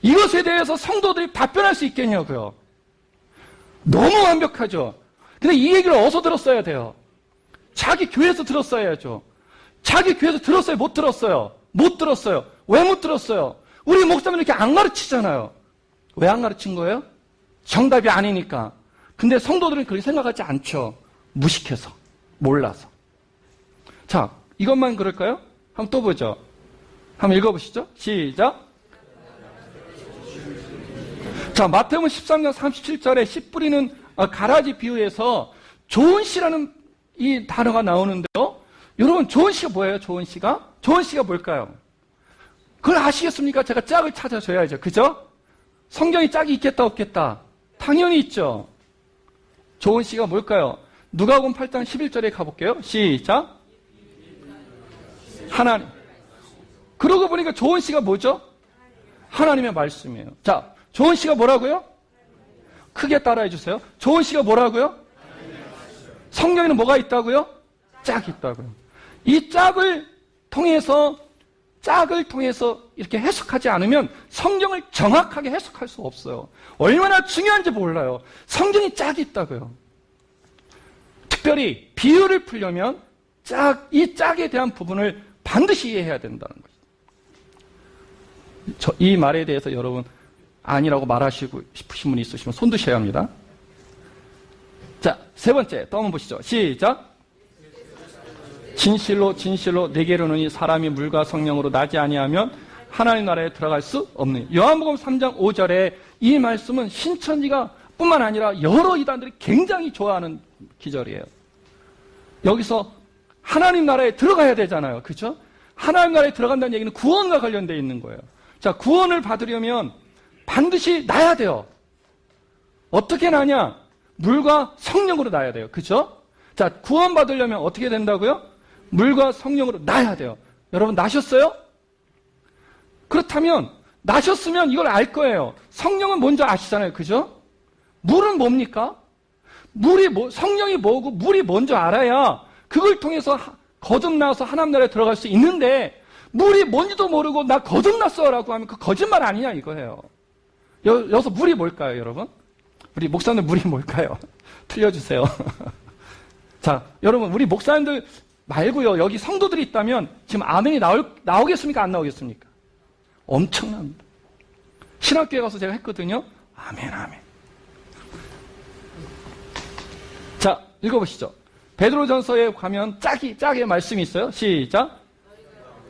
이것에 대해서 성도들이 답변할 수 있겠냐고요. 너무 완벽하죠. 근데 이 얘기를 어디서 들었어야 돼요? 자기 교회에서 들었어야죠. 자기 교회에서 들었어요? 못 들었어요? 못 들었어요. 왜 못 들었어요? 우리 목사님 이렇게 안 가르치잖아요. 왜 안 가르친 거예요? 정답이 아니니까. 근데 성도들은 그렇게 생각하지 않죠. 무식해서. 몰라서. 자, 이것만 그럴까요? 한번 또 보죠. 한번 읽어보시죠. 시작. 자, 마태복음 13장 37절에 씨 뿌리는 가라지 비유에서 좋은 씨라는 이 단어가 나오는데요. 여러분, 좋은 씨가 뭐예요? 좋은 씨가? 좋은 씨가 뭘까요? 그걸 아시겠습니까? 제가 짝을 찾아줘야죠. 그죠? 성경에 짝이 있겠다, 없겠다? 당연히 있죠. 좋은 씨가 뭘까요? 누가복음 8장 11절에 가볼게요. 시작. 하나님. 그러고 보니까 좋은 씨가 뭐죠? 하나님의 말씀이에요. 자, 좋은 씨가 뭐라고요? 크게 따라해 주세요. 좋은 씨가 뭐라고요? 성경에는 뭐가 있다고요? 짝이 있다고요. 이 짝을 통해서 이렇게 해석하지 않으면 성경을 정확하게 해석할 수 없어요. 얼마나 중요한지 몰라요. 성경이 짝이 있다고요. 특별히 비유를 풀려면 이 짝에 대한 부분을 반드시 이해해야 된다는 거죠. 이 말에 대해서 여러분 아니라고 말하시고 싶으신 분이 있으시면 손 드셔야 합니다. 자, 세 번째 또 한번 보시죠. 시작. 진실로 진실로 내게 이르노니 사람이 물과 성령으로 나지 아니하면 하나님 나라에 들어갈 수 없느니. 요한복음 3장 5절에 이 말씀은 신천지가 뿐만 아니라 여러 이단들이 굉장히 좋아하는 기절이에요. 여기서 하나님 나라에 들어가야 되잖아요. 그렇죠? 하나님 나라에 들어간다는 얘기는 구원과 관련되어 있는 거예요. 자, 구원을 받으려면 반드시 나야 돼요. 어떻게 나냐? 물과 성령으로 나야 돼요. 그렇죠? 자, 구원 받으려면 어떻게 된다고요? 물과 성령으로 나야 돼요. 여러분 나셨어요? 그렇다면 나셨으면 이걸 알 거예요. 성령은 먼저 아시잖아요. 그죠? 물은 뭡니까? 성령이 뭐고 물이 먼저 알아야 그걸 통해서 거듭나서 하나님 나라에 들어갈 수 있는데 물이 뭔지도 모르고 나 거듭났어라고 하면 그 거짓말 아니냐 이거예요. 여기서 물이 뭘까요, 여러분? 우리 목사님들 물이 뭘까요? 틀려주세요. 자, 여러분 우리 목사님들 말고요. 여기 성도들이 있다면 지금 아멘이 나오겠습니까? 안 나오겠습니까? 엄청납니다. 신학교에 가서 제가 했거든요. 아멘, 아멘. 자, 읽어보시죠. 베드로전서에 가면 짝의 말씀이 있어요. 시작.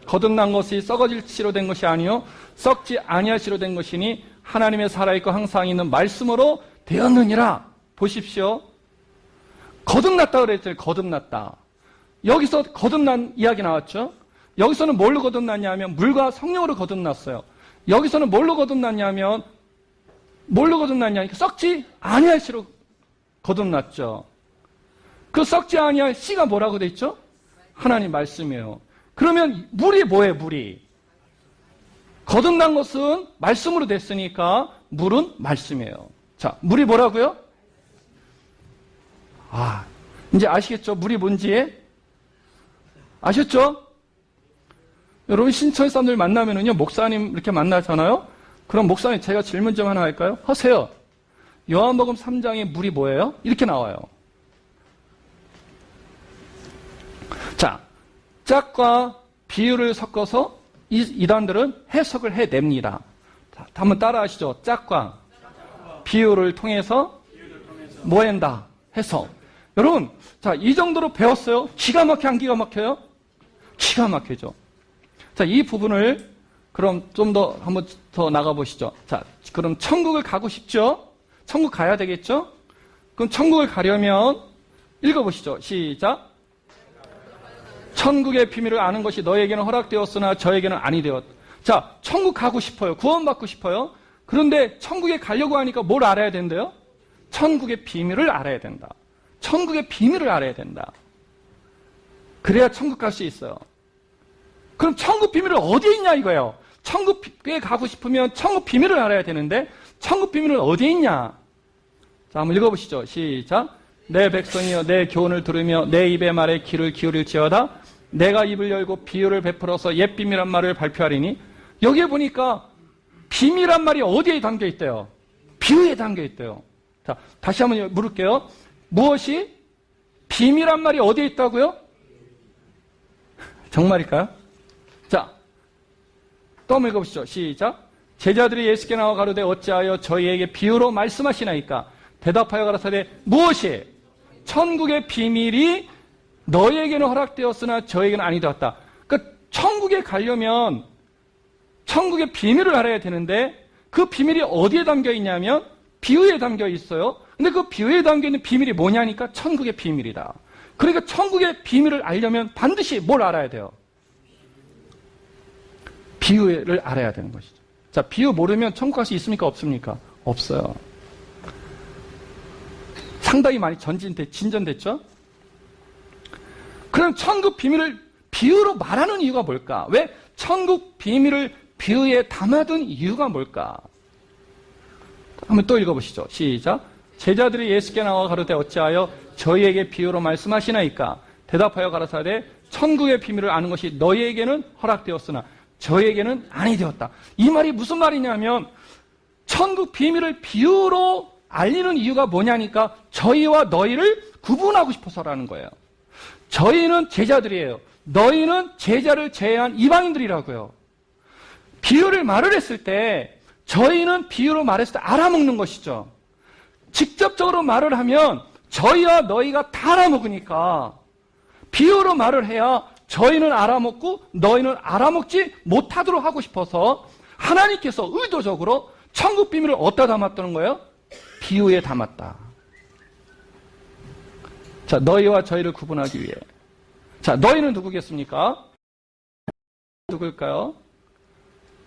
거듭난 것이 썩어질 치로 된 것이 아니요 썩지 아니할 치로 된 것이니 하나님의 살아있고 항상 있는 말씀으로 되었느니라. 보십시오. 거듭났다 그랬죠. 거듭났다. 여기서 거듭난 이야기 나왔죠. 여기서는 뭘로 거듭났냐면 물과 성령으로 거듭났어요. 여기서는 뭘로 거듭났냐면 썩지 아니할 씨로 거듭났죠. 그 썩지 아니할 씨가 뭐라고 돼 있죠? 하나님 말씀이에요. 그러면 물이 뭐예요? 물이 거듭난 것은 말씀으로 됐으니까 물은 말씀이에요. 자, 물이 뭐라고요? 이제 아시겠죠? 물이 뭔지 아셨죠? 여러분 신천 사람들 만나면은요 목사님 이렇게 만나잖아요. 그럼 목사님 제가 질문 좀 하나 할까요? 하세요. 요한복음 3장에 물이 뭐예요? 이렇게 나와요. 자, 짝과 비유를 섞어서 이단들은 해석을 해냅니다. 자, 한번 따라하시죠. 짝과 비유를 통해서 뭐 한다? 해석. 여러분, 자, 이 정도로 배웠어요? 기가 막혀, 안 기가 막혀요? 기가 막히죠. 자, 이 부분을 그럼 좀 더 한번 더 나가보시죠. 자, 그럼 천국을 가고 싶죠? 천국 가야 되겠죠? 그럼 천국을 가려면 읽어보시죠. 시작. 천국의 비밀을 아는 것이 너에게는 허락되었으나 저에게는 아니 되었다. 자, 천국 가고 싶어요. 구원받고 싶어요. 그런데 천국에 가려고 하니까 뭘 알아야 된대요? 천국의 비밀을 알아야 된다. 천국의 비밀을 알아야 된다. 그래야 천국 갈 수 있어요. 그럼 천국 비밀은 어디에 있냐 이거예요. 천국에 가고 싶으면 천국 비밀을 알아야 되는데 천국 비밀은 어디에 있냐? 자, 한번 읽어보시죠. 시작. 내 백성이여 내 교훈을 들으며 내 입의 말에 귀를 기울일지어다. 내가 입을 열고 비유를 베풀어서 옛 비밀한 말을 발표하리니. 여기에 보니까 비밀한 말이 어디에 담겨 있대요? 비유에 담겨 있대요. 자, 다시 한번 물을게요. 무엇이? 비밀한 말이 어디에 있다고요? 정말일까요? 자, 또 한번 읽어보시죠. 시작. 제자들이 예수께 나와 가로되 어찌하여 저희에게 비유로 말씀하시나이까? 대답하여 가라사대 무엇이? 천국의 비밀이 너희에게는 허락되었으나 저에게는 아니 되었다. 그러니까 천국에 가려면 천국의 비밀을 알아야 되는데 그 비밀이 어디에 담겨 있냐면 비유에 담겨 있어요. 근데 그 비유에 담겨 있는 비밀이 뭐냐니까 천국의 비밀이다. 그러니까 천국의 비밀을 알려면 반드시 뭘 알아야 돼요? 비유를 알아야 되는 것이죠. 자, 비유 모르면 천국 갈 수 있습니까? 없습니까? 없어요. 상당히 많이 진전됐죠? 그럼 천국 비밀을 비유로 말하는 이유가 뭘까? 왜 천국 비밀을 비유에 담아둔 이유가 뭘까? 한번 또 읽어보시죠. 시작. 제자들이 예수께 나와 가로되 어찌하여 저희에게 비유로 말씀하시나이까? 대답하여 가라사대 천국의 비밀을 아는 것이 너희에게는 허락되었으나 저희에게는 아니 되었다. 이 말이 무슨 말이냐면 천국 비밀을 비유로 알리는 이유가 뭐냐니까 저희와 너희를 구분하고 싶어서라는 거예요. 저희는 제자들이에요. 너희는 제자를 제외한 이방인들이라고요. 비유를 말을 했을 때 저희는 비유로 말했을 때 알아먹는 것이죠. 직접적으로 말을 하면 저희와 너희가 다 알아먹으니까 비유로 말을 해야 저희는 알아먹고 너희는 알아먹지 못하도록 하고 싶어서 하나님께서 의도적으로 천국 비밀을 어디다 담았다는 거예요? 비유에 담았다. 자, 너희와 저희를 구분하기 위해. 자, 너희는 누구겠습니까? 누굴까요?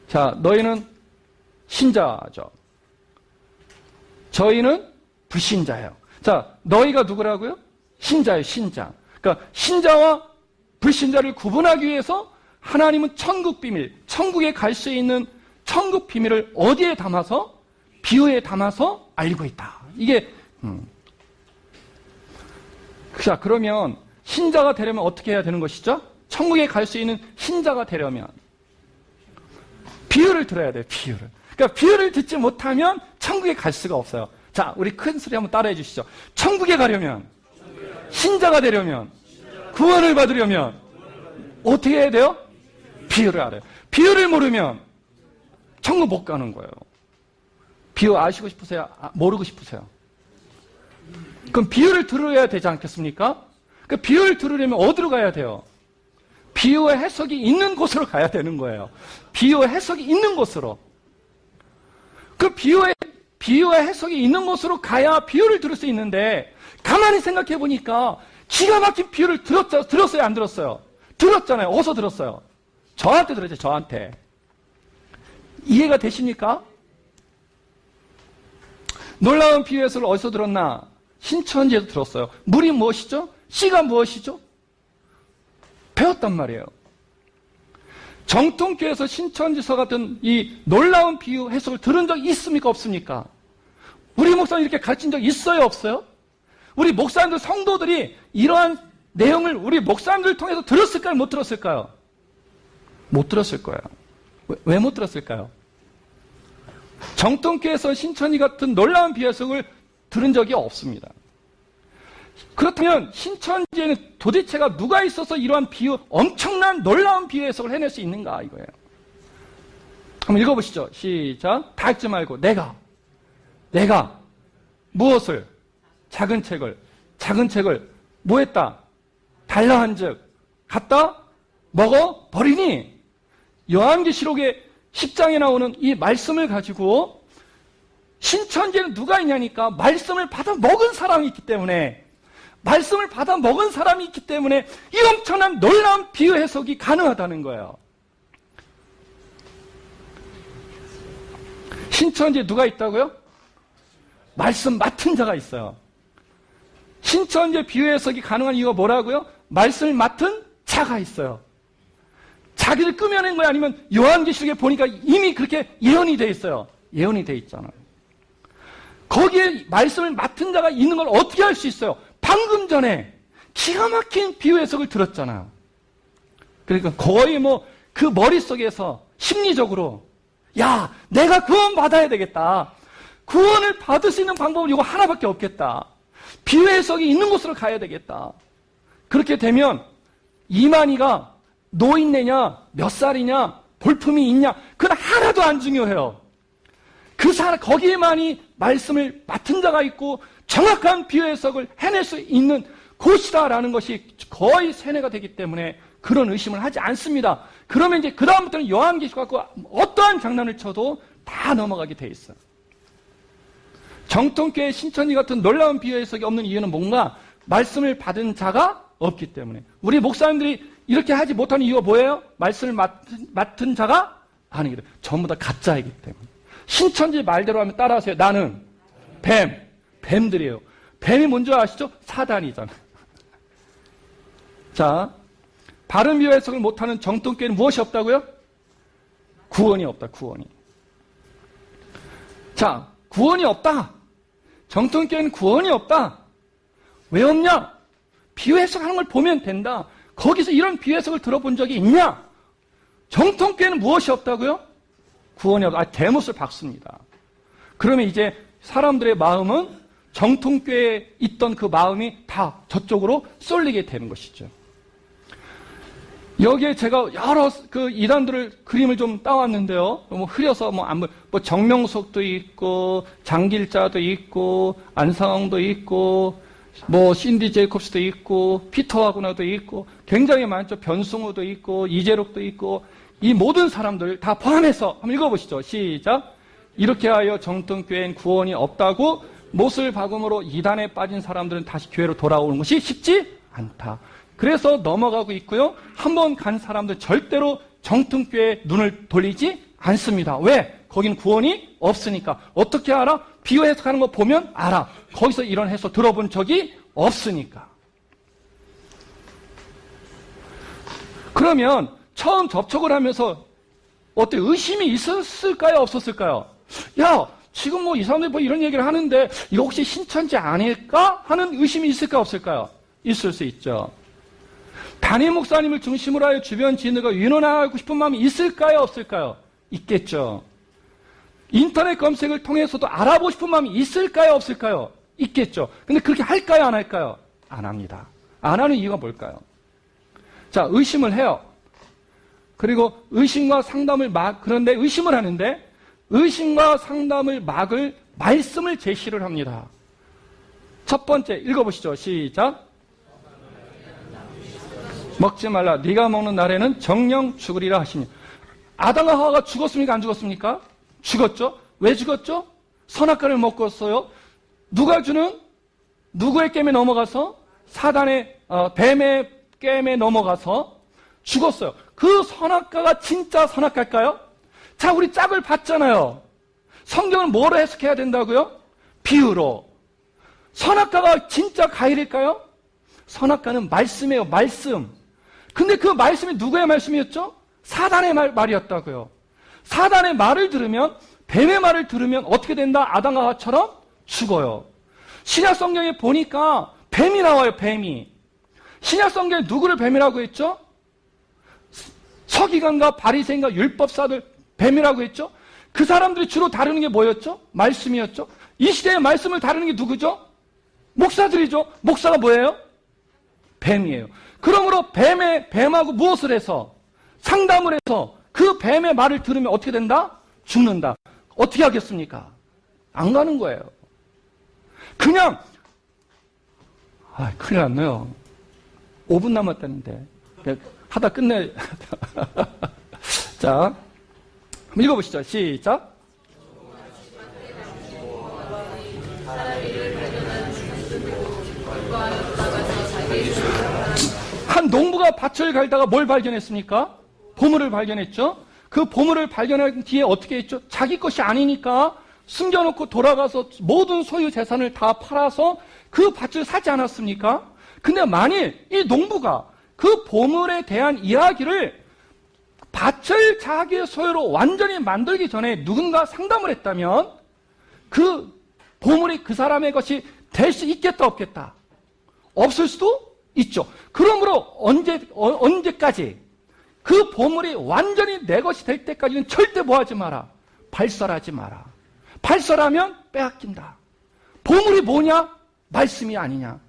자, 너희는 신자죠. 저희는 불신자예요. 자, 너희가 누구라고요? 신자예요, 신자. 그러니까 신자와 불신자를 구분하기 위해서 하나님은 천국 비밀, 천국에 갈 수 있는 천국 비밀을 어디에 담아서? 비유에 담아서 알고 있다. 이게 자, 그러면 신자가 되려면 어떻게 해야 되는 것이죠? 천국에 갈 수 있는 신자가 되려면 비유를 들어야 돼요. 비유를. 그러니까 비유를 듣지 못하면 천국에 갈 수가 없어요. 자, 우리 큰 소리 한번 따라해 주시죠. 천국에 가려면, 신자가 되려면, 구원을 받으려면 어떻게 해야 돼요? 비유를 알아요. 비유를 모르면 천국 못 가는 거예요. 비유 아시고 싶으세요? 모르고 싶으세요? 그럼 비유를 들어야 되지 않겠습니까? 그 비유를 들으려면 어디로 가야 돼요? 비유의 해석이 있는 곳으로 가야 되는 거예요. 비유의 해석이 있는 곳으로. 그 비유의 해석이 있는 곳으로 가야 비유를 들을 수 있는데, 가만히 생각해 보니까 기가 막힌 비유를 들었어요? 안 들었어요? 들었잖아요. 어디서 들었어요? 저한테 들었죠, 저한테. 이해가 되십니까? 놀라운 비유 해석을 어디서 들었나? 신천지에서 들었어요. 물이 무엇이죠? 씨가 무엇이죠? 배웠단 말이에요. 정통교에서 신천지서 같은 이 놀라운 비유 해석을 들은 적 있습니까? 없습니까? 우리 목사님 이렇게 가르친 적 있어요? 없어요? 우리 목사님들, 성도들이 이러한 내용을 우리 목사님들을 통해서 들었을까요? 못 들었을까요? 못 들었을 거예요. 왜 못 들었을까요? 정통교에서 신천지 같은 놀라운 비유 해석을 들은 적이 없습니다. 그렇다면 신천지에는 도대체가 누가 있어서 이러한 비유, 엄청난 놀라운 비유 해석을 해낼 수 있는가 이거예요. 한번 읽어보시죠. 시작. 다 읽지 말고 내가 무엇을? 작은 책을 뭐 했다? 달라 한즉 갖다 먹어 버리니. 요한계시록의 10장에 나오는 이 말씀을 가지고 신천지에는 누가 있냐니까 말씀을 받아 먹은 사람이 있기 때문에, 말씀을 받아 먹은 사람이 있기 때문에 이 엄청난 놀라운 비유 해석이 가능하다는 거예요. 신천지에 누가 있다고요? 말씀 맡은 자가 있어요. 신천지의 비유 해석이 가능한 이유가 뭐라고요? 말씀을 맡은 자가 있어요. 자기를 꾸며낸 거야? 아니면 요한계시록에 보니까 이미 그렇게 예언이 돼 있어요. 예언이 돼 있잖아요. 거기에 말씀을 맡은 자가 있는 걸 어떻게 할 수 있어요? 방금 전에 기가 막힌 비유 해석을 들었잖아요. 그러니까 거의 그 머릿속에서 심리적으로, 야, 내가 구원 받아야 되겠다. 구원을 받을 수 있는 방법은 이거 하나밖에 없겠다. 비유 해석이 있는 곳으로 가야 되겠다. 그렇게 되면 이만희가 노인네냐, 몇 살이냐, 볼품이 있냐, 그건 하나도 안 중요해요. 그 사람, 거기에만이 말씀을 맡은 자가 있고 정확한 비유 해석을 해낼 수 있는 곳이다라는 것이 거의 세뇌가 되기 때문에 그런 의심을 하지 않습니다. 그러면 이제 그다음부터는 요한계시록 갖고 어떠한 장난을 쳐도 다 넘어가게 돼 있어요. 정통교회 신천지 같은 놀라운 비유 해석이 없는 이유는 뭔가? 말씀을 받은 자가 없기 때문에. 우리 목사님들이 이렇게 하지 못하는 이유가 뭐예요? 말씀을 맡은 자가 아니기 때문에. 전부 다 가짜이기 때문에. 신천지 말대로 하면 따라하세요. 나는 뱀들이에요. 뱀이 뭔지 아시죠? 사단이잖아요. 자, 바른 비유 해석을 못하는 정통교회는 무엇이 없다고요? 구원이 없다, 구원이. 자, 구원이 없다. 정통교회는 구원이 없다. 왜 없냐? 비유 해석하는 걸 보면 된다. 거기서 이런 비유 해석을 들어본 적이 있냐? 정통교회는 무엇이 없다고요? 구원이 없다. 대못을 박습니다. 그러면 이제 사람들의 마음은 정통교회에 있던 그 마음이 다 저쪽으로 쏠리게 되는 것이죠. 여기에 제가 여러 그 이단들을 그림을 좀 따왔는데요. 흐려서 정명석도 있고, 장길자도 있고, 안상홍도 있고, 뭐 신디 제이콥스도 있고 피터 와그너도 있고 굉장히 많죠. 변승우도 있고 이재록도 있고 이 모든 사람들 다 포함해서 한번 읽어보시죠. 시작. 이렇게 하여 정통교회엔 구원이 없다고 못을 박음으로 이단에 빠진 사람들은 다시 교회로 돌아오는 것이 쉽지 않다. 그래서 넘어가고 있고요. 한번 간 사람들 절대로 정통교회에 눈을 돌리지 않습니다. 왜? 거긴 구원이 없으니까. 어떻게 알아? 비유 해석하는 거 보면 알아. 거기서 이런 해석 들어본 적이 없으니까. 그러면 처음 접촉을 하면서 어때? 의심이 있었을까요? 없었을까요? 야, 지금 뭐 이 사람들이 뭐 이런 얘기를 하는데 이거 혹시 신천지 아닐까? 하는 의심이 있을까요? 없을까요? 있을 수 있죠. 담임 목사님을 중심으로 하여 주변 지인들과 의논하고 싶은 마음이 있을까요? 없을까요? 있겠죠. 인터넷 검색을 통해서도 알아보고 싶은 마음이 있을까요? 없을까요? 있겠죠. 근데 그렇게 할까요? 안 할까요? 안 합니다. 안 하는 이유가 뭘까요? 자, 의심을 해요. 그리고 의심과 상담을 그런데 의심을 하는데 의심과 상담을 막을 말씀을 제시를 합니다. 첫 번째 읽어보시죠. 시작. 먹지 말라. 네가 먹는 날에는 정령 죽으리라 하시니. 아담과 하와가 죽었습니까? 안 죽었습니까? 죽었죠. 왜 죽었죠? 선악과를 먹었어요. 누가 주는? 누구의 깸에 넘어가서? 사단의 뱀의 깸에 넘어가서 죽었어요. 그 선악과가 진짜 선악과일까요? 자, 우리 짝을 봤잖아요. 성경을 뭐로 해석해야 된다고요? 비유로. 선악과가 진짜 과일일까요? 선악과는 말씀이에요. 말씀. 근데 그 말씀이 누구의 말씀이었죠? 사단의 말이었다고요. 사단의 말을 들으면, 뱀의 말을 들으면 어떻게 된다? 아담과 하와처럼 죽어요. 신약 성경에 보니까 뱀이 나와요. 뱀이. 신약 성경에 누구를 뱀이라고 했죠? 서기관과 바리새인과 율법사들 뱀이라고 했죠? 그 사람들이 주로 다루는 게 뭐였죠? 말씀이었죠? 이 시대의 말씀을 다루는 게 누구죠? 목사들이죠. 목사가 뭐예요? 뱀이에요. 그러므로 뱀하고 무엇을 해서 상담을 해서 그 뱀의 말을 들으면 어떻게 된다? 죽는다. 어떻게 하겠습니까? 안 가는 거예요. 그냥 큰일 났네요. 5분 남았다는데 하다 끝내. 자, 한번 읽어보시죠. 시작. 한 농부가 밭을 갈다가 뭘 발견했습니까? 보물을 발견했죠. 그 보물을 발견한 뒤에 어떻게 했죠? 자기 것이 아니니까 숨겨놓고 돌아가서 모든 소유 재산을 다 팔아서 그 밭을 사지 않았습니까? 근데 만일 이 농부가 그 보물에 대한 이야기를 밭을 자기의 소유로 완전히 만들기 전에 누군가 상담을 했다면 그 보물이 그 사람의 것이 될 수 있겠다 없겠다? 없을 수도 있죠. 그러므로 언제까지? 그 보물이 완전히 내 것이 될 때까지는 절대 뭐하지 마라. 발설하지 마라. 발설하면 빼앗긴다. 보물이 뭐냐? 말씀이 아니냐.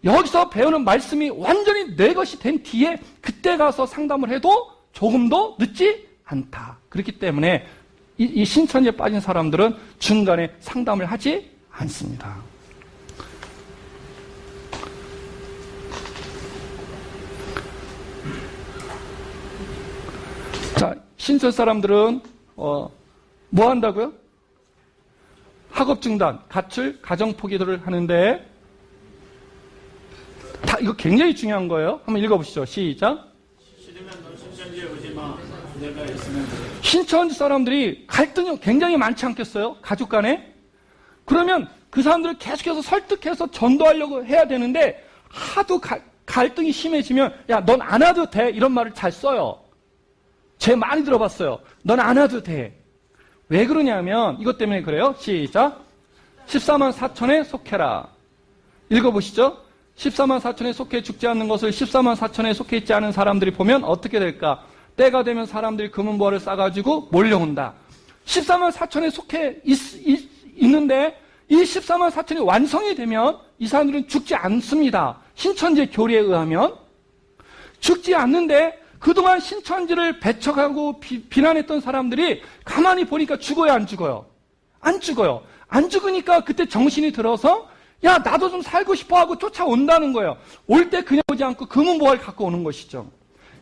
여기서 배우는 말씀이 완전히 내 것이 된 뒤에 그때 가서 상담을 해도 조금도 늦지 않다. 그렇기 때문에 이 신천지에 빠진 사람들은 중간에 상담을 하지 않습니다. 자, 신천 사람들은 뭐 한다고요? 학업 중단, 가출, 가정 포기들을 하는데 이거 굉장히 중요한 거예요. 한번 읽어보시죠. 시작. 신천지 사람들이 갈등이 굉장히 많지 않겠어요? 가족 간에? 그러면 그 사람들을 계속해서 설득해서 전도하려고 해야 되는데 하도 갈등이 심해지면 야, 넌 안 와도 돼. 이런 말을 잘 써요. 제가 많이 들어봤어요. 넌 안 와도 돼. 왜 그러냐면 이것 때문에 그래요. 시작. 14만 4천에 속해라. 읽어보시죠. 14만 4천에 속해 죽지 않는 것을 14만 4천에 속해 있지 않은 사람들이 보면 어떻게 될까? 때가 되면 사람들이 금은보화를 싸가지고 몰려온다. 14만 4천에 속해 있는데 이 14만 4천이 완성이 되면 이 사람들은 죽지 않습니다. 신천지의 교리에 의하면 죽지 않는데 그동안 신천지를 배척하고 비난했던 사람들이 가만히 보니까 죽어요, 안 죽어요? 안 죽어요. 안 죽으니까 그때 정신이 들어서 야, 나도 좀 살고 싶어 하고 쫓아온다는 거예요. 올 때 그냥 오지 않고 금은보화를 갖고 오는 것이죠.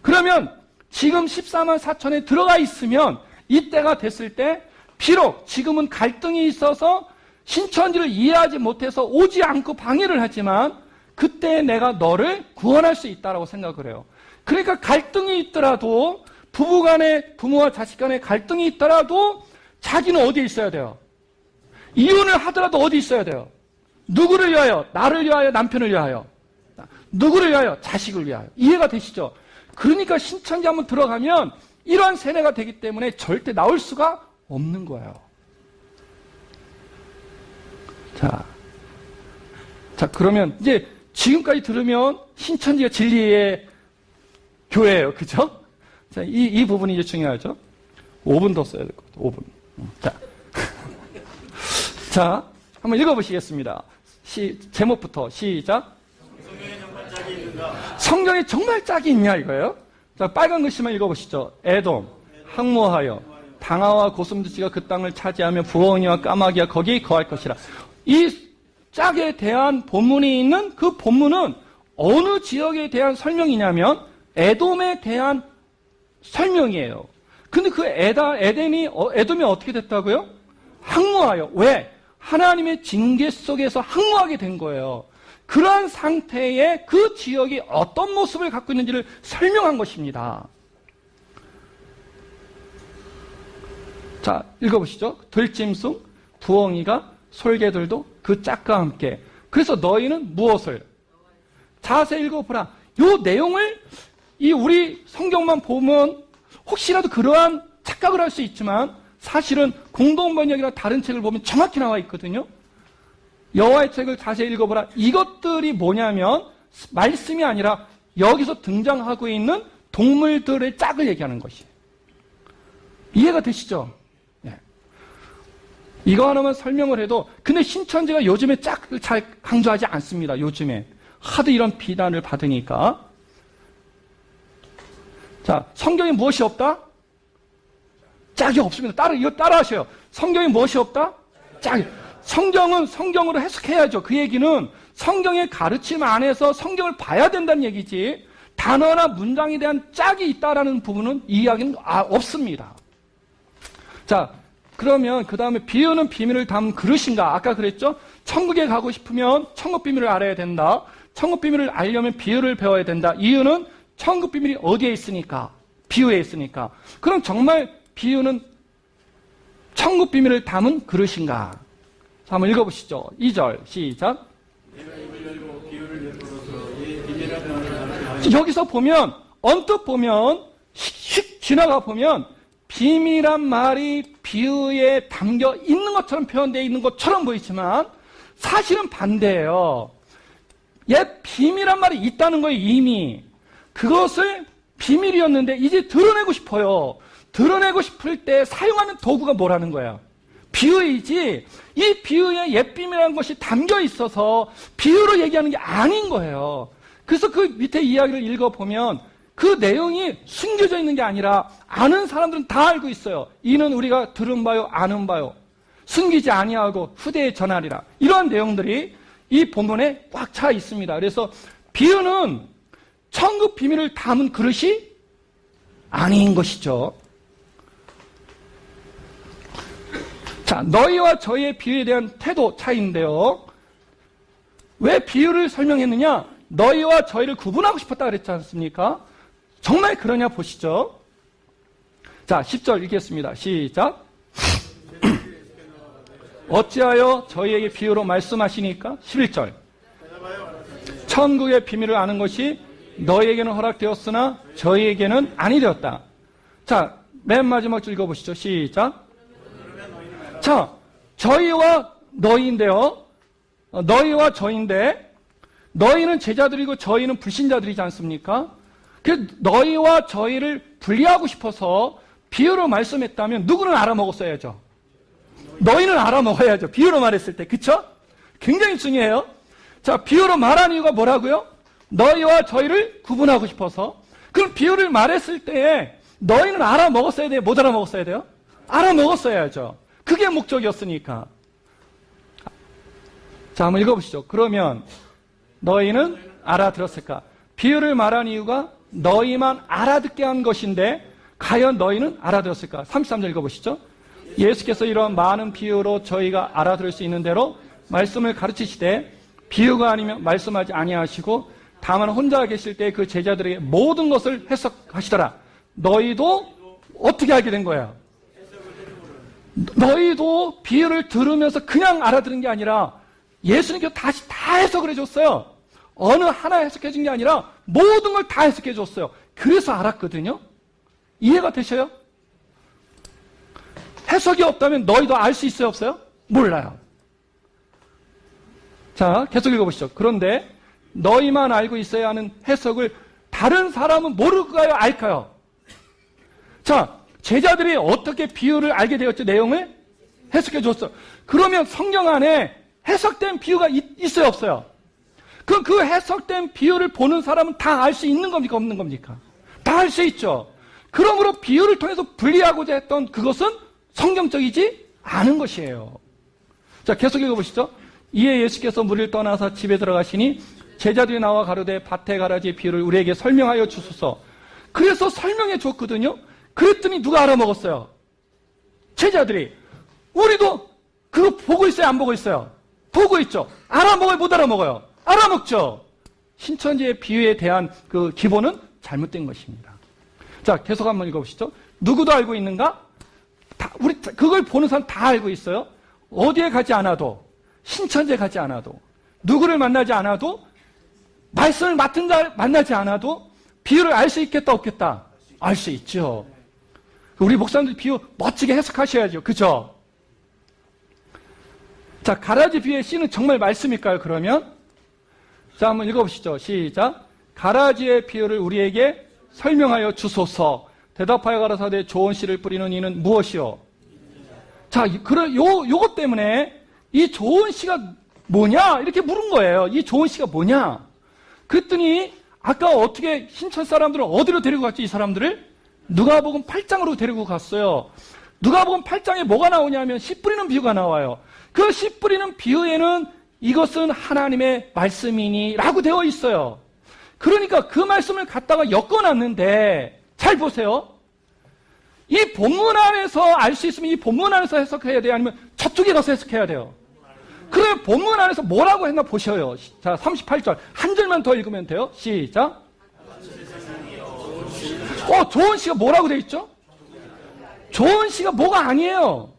그러면 지금 14만 4천에 들어가 있으면 이때가 됐을 때 비록 지금은 갈등이 있어서 신천지를 이해하지 못해서 오지 않고 방해를 하지만 그때 내가 너를 구원할 수 있다고 생각을 해요. 그러니까 갈등이 있더라도 부부간에, 부모와 자식 간에 갈등이 있더라도 자기는 어디에 있어야 돼요? 이혼을 하더라도 어디 있어야 돼요? 누구를 위하여? 나를 위하여? 남편을 위하여? 누구를 위하여? 자식을 위하여. 이해가 되시죠? 그러니까 신천지 한번 들어가면 이러한 세뇌가 되기 때문에 절대 나올 수가 없는 거예요. 자, 그러면 이제 지금까지 들으면 신천지가 진리의 교회예요. 그죠? 자, 이 부분이 이제 중요하죠? 5분 더 써야 될 것 같아요. 5분. 자, 한번 읽어보시겠습니다. 제목부터 시작. 성경에 정말 짝이 있냐 이거예요? 자, 빨간 글씨만 읽어보시죠. 에돔, 항모하여 방아와 고슴도치가 그 땅을 차지하며 부엉이와 까마귀가 거기에 거할 것이라. 이 짝에 대한 본문이 있는 그 본문은 어느 지역에 대한 설명이냐면 에돔에 대한 설명이에요. 근데 그 에돔이 어떻게 됐다고요? 항모하여. 왜? 하나님의 징계 속에서 항모하게 된 거예요. 그러한 상태의 그 지역이 어떤 모습을 갖고 있는지를 설명한 것입니다. 자, 읽어보시죠. 들짐승, 부엉이가, 솔개들도 그 짝과 함께. 그래서 너희는 무엇을? 자세히 읽어보라. 요 내용을 우리 성경만 보면 혹시라도 그러한 착각을 할 수 있지만 사실은 공동번역이나 다른 책을 보면 정확히 나와 있거든요. 여호와의 책을 자세히 읽어보라. 이것들이 뭐냐면 말씀이 아니라 여기서 등장하고 있는 동물들의 짝을 얘기하는 것이에요. 이해가 되시죠? 네. 이거 하나만 설명을 해도 근데 신천지가 요즘에 짝을 잘 강조하지 않습니다. 요즘에 하도 이런 비난을 받으니까. 자, 성경에 무엇이 없다? 짝이 없습니다. 이거 따라하셔요. 성경에 무엇이 없다? 짝이. 성경은 성경으로 해석해야죠. 그 얘기는 성경의 가르침 안에서 성경을 봐야 된다는 얘기지 단어나 문장에 대한 짝이 있다라는 부분은 이 이야기는 없습니다. 자, 그러면 그 다음에 비유는 비밀을 담은 그릇인가? 아까 그랬죠? 천국에 가고 싶으면 천국 비밀을 알아야 된다. 천국 비밀을 알려면 비유를 배워야 된다. 이유는 천국 비밀이 어디에 있으니까? 비유에 있으니까. 그럼 정말 비유는 천국 비밀을 담은 그릇인가? 자, 한번 읽어보시죠. 2절 시작. 여기서 보면 언뜻 보면 휙 지나가 보면 비밀한 말이 비유에 담겨 있는 것처럼 표현되어 있는 것처럼 보이지만 사실은 반대예요. 비밀한 말이 있다는 거예요. 이미 그것을 비밀이었는데 이제 드러내고 싶어요. 드러내고 싶을 때 사용하는 도구가 뭐라는 거예요? 비유이지 이 비유에 옛비밀이라는 것이 담겨 있어서 비유로 얘기하는 게 아닌 거예요. 그래서 그 밑에 이야기를 읽어보면 그 내용이 숨겨져 있는 게 아니라 아는 사람들은 다 알고 있어요. 이는 우리가 들은 바요 아는 바요 숨기지 아니하고 후대에 전하리라. 이러한 내용들이 이 본문에 꽉 차 있습니다. 그래서 비유는 천국 비밀을 담은 그릇이 아닌 것이죠. 자, 너희와 저희의 비유에 대한 태도 차이인데요. 왜 비유를 설명했느냐? 너희와 저희를 구분하고 싶었다 그랬지 않습니까? 정말 그러냐 보시죠. 자, 10절 읽겠습니다. 시작. 어찌하여 저희에게 비유로 말씀하시니까? 11절. 천국의 비밀을 아는 것이 너희에게는 허락되었으나 저희에게는 아니 되었다. 자, 맨 마지막 줄 읽어보시죠. 시작. 자, 저희와 너희인데요. 너희와 저희인데 너희는 제자들이고 저희는 불신자들이지 않습니까? 그래서 너희와 저희를 분리하고 싶어서 비유로 말씀했다면 누구는 알아먹었어야죠? 너희는 알아먹어야죠. 비유로 말했을 때. 그쵸? 굉장히 중요해요. 자, 비유로 말한 이유가 뭐라고요? 너희와 저희를 구분하고 싶어서. 그럼 비유를 말했을 때 너희는 알아먹었어야 돼요? 못 알아먹었어야 돼요? 알아먹었어야죠. 그게 목적이었으니까. 자, 한번 읽어보시죠. 그러면 너희는 알아들었을까? 비유를 말한 이유가 너희만 알아듣게 한 것인데 과연 너희는 알아들었을까? 33절 읽어보시죠. 예수께서 이런 많은 비유로 저희가 알아들을 수 있는 대로 말씀을 가르치시되 비유가 아니면 말씀하지 아니하시고 다만 혼자 계실 때 그 제자들에게 모든 것을 해석하시더라. 너희도 어떻게 알게 된 거야? 너희도 비유를 들으면서 그냥 알아들은 게 아니라 예수님께서 다시 다 해석을 해줬어요. 어느 하나 해석해 준 게 아니라 모든 걸 다 해석해 줬어요. 그래서 알았거든요. 이해가 되셔요? 해석이 없다면 너희도 알 수 있어요, 없어요? 몰라요. 자, 계속 읽어보시죠. 그런데 너희만 알고 있어야 하는 해석을 다른 사람은 모를까요, 알까요? 자, 제자들이 어떻게 비유를 알게 되었죠? 내용을 해석해 줬어. 그러면 성경 안에 해석된 비유가 있어요, 없어요? 그럼 그 해석된 비유를 보는 사람은 다 알 수 있는 겁니까, 없는 겁니까? 다 알 수 있죠. 그러므로 비유를 통해서 분리하고자 했던 그것은 성경적이지 않은 것이에요. 자, 계속 읽어보시죠. 이에 예수께서 물을 떠나서 집에 들어가시니 제자들이 나와 가로되 밭에 가라지의 비유를 우리에게 설명하여 주소서. 그래서 설명해 줬거든요. 그랬더니 누가 알아먹었어요? 제자들이. 우리도 그거 보고 있어요, 안 보고 있어요? 보고 있죠. 알아먹어요, 못 알아먹어요? 알아먹죠. 신천지의 비유에 대한 그 기본은 잘못된 것입니다. 자, 계속 한번 읽어보시죠. 누구도 알고 있는가? 우리 그걸 보는 사람 다 알고 있어요. 어디에 가지 않아도, 신천지에 가지 않아도, 누구를 만나지 않아도, 말씀을 맡은 자 만나지 않아도 비유를 알 수 있겠다, 없겠다? 알 수 있죠. 우리 목사님들 비유 멋지게 해석하셔야죠. 그죠? 자, 가라지 비유의 씨는 정말 말씀일까요, 그러면? 자, 한번 읽어보시죠. 시작. 가라지의 비유를 우리에게 설명하여 주소서. 대답하여 가라사대 좋은 씨를 뿌리는 이는 무엇이요? 자, 요것 때문에 이 좋은 씨가 뭐냐? 이렇게 물은 거예요. 이 좋은 씨가 뭐냐? 그랬더니 아까 어떻게 신천 사람들을 어디로 데리고 갔죠? 이 사람들을? 누가복음 8장으로 데리고 갔어요. 누가복음 8장에 뭐가 나오냐면 씨 뿌리는 비유가 나와요. 그 씨 뿌리는 비유에는 이것은 하나님의 말씀이니 라고 되어 있어요. 그러니까 그 말씀을 갖다가 엮어놨는데 잘 보세요. 이 본문 안에서 알 수 있으면 이 본문 안에서 해석해야 돼요? 아니면 저쪽에 가서 해석해야 돼요? 그러면 본문 안에서 뭐라고 했나 보셔요. 자, 38절. 한 절만 더 읽으면 돼요. 시작. 좋은 시가 뭐라고 되어 있죠? 좋은 시가 뭐가 아니에요.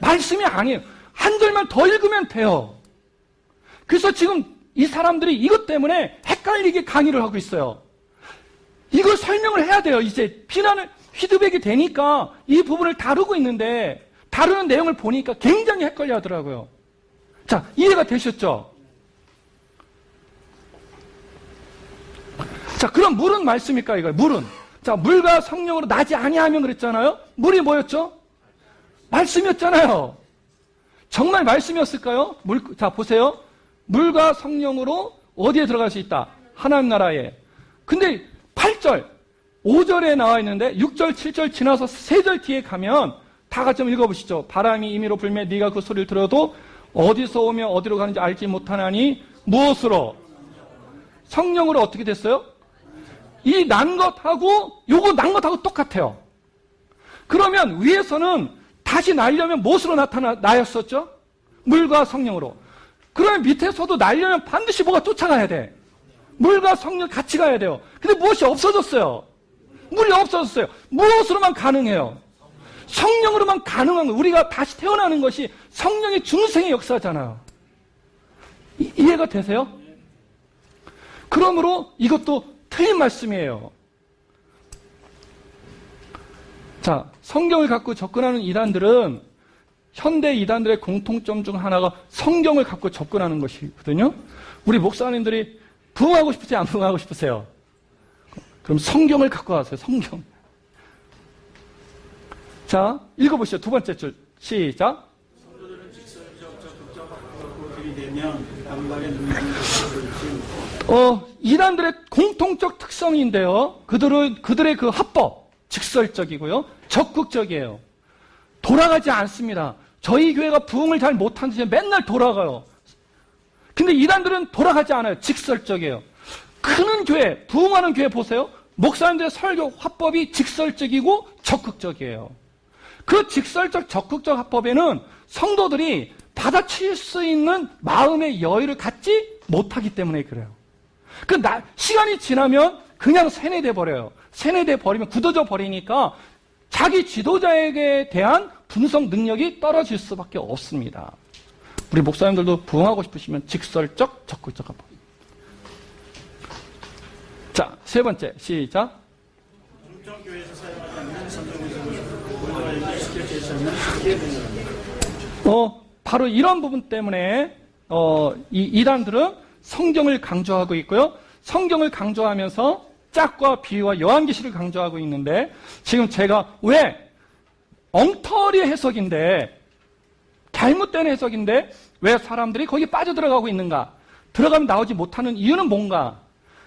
말씀이 아니에요. 한 절만 더 읽으면 돼요. 그래서 지금 이 사람들이 이것 때문에 헷갈리게 강의를 하고 있어요. 이걸 설명을 해야 돼요. 이제 비난을 피드백이 되니까 이 부분을 다루고 있는데 다루는 내용을 보니까 굉장히 헷갈려 하더라고요. 자, 이해가 되셨죠? 자, 그럼 물은 말씀일까 이거예요? 물은. 자, 물과 성령으로 나지 아니하면 그랬잖아요? 물이 뭐였죠? 말씀이었잖아요. 정말 말씀이었을까요? 자, 보세요. 물과 성령으로 어디에 들어갈 수 있다? 하나님 나라에. 근데 8절, 5절에 나와 있는데 6절, 7절 지나서 3절 뒤에 가면 다 같이 좀 읽어보시죠. 바람이 임의로 불매 네가 그 소리를 들어도 어디서 오며 어디로 가는지 알지 못하나니 무엇으로? 성령으로 어떻게 됐어요? 이 난 것하고 요거 난 것하고 똑같아요. 그러면 위에서는 다시 날려면 무엇으로 나였었죠? 물과 성령으로. 그러면 밑에서도 날려면 반드시 뭐가 쫓아가야 돼. 물과 성령 같이 가야 돼요. 근데 무엇이 없어졌어요? 물이 없어졌어요. 무엇으로만 가능해요? 성령으로만 가능한 거예요. 우리가 다시 태어나는 것이 성령의 중생의 역사잖아요. 이해가 되세요? 그러므로 이것도 틀린 말씀이에요. 자, 성경을 갖고 접근하는 이단들은 현대 이단들의 공통점 중 하나가 성경을 갖고 접근하는 것이거든요. 우리 목사님들이 부흥하고 싶으세요? 안 부흥하고 싶으세요? 그럼 성경을 갖고 와세요. 성경. 자, 읽어보시죠. 두 번째 줄. 시작. 이단들의 공통적 특성인데요. 그들의 그 합법, 직설적이고요. 적극적이에요. 돌아가지 않습니다. 저희 교회가 부흥을 잘 못하는데 맨날 돌아가요. 근데 이단들은 돌아가지 않아요. 직설적이에요. 크는 교회, 부흥하는 교회 보세요. 목사님들의 설교 화법이 직설적이고 적극적이에요. 그 직설적 적극적 화법에는 성도들이 받아칠 수 있는 마음의 여유를 갖지 못하기 때문에 그래요. 시간이 지나면 그냥 세뇌돼 버려요. 세뇌돼 버리면 굳어져 버리니까 자기 지도자에게 대한 분석 능력이 떨어질 수밖에 없습니다. 우리 목사님들도 부흥하고 싶으시면 직설적, 적극적 화법. 자, 세 번째, 시작. 중정교회에서 사용하지 않는 성경의식을 시킬 제시하면 바로 이런 부분 때문에 이 이단들은 성경을 강조하고 있고요. 성경을 강조하면서 짝과 비유와 요한계시를 강조하고 있는데 지금 제가 왜 엉터리 해석인데 잘못된 해석인데 왜 사람들이 거기 빠져들어가고 있는가? 들어가면 나오지 못하는 이유는 뭔가?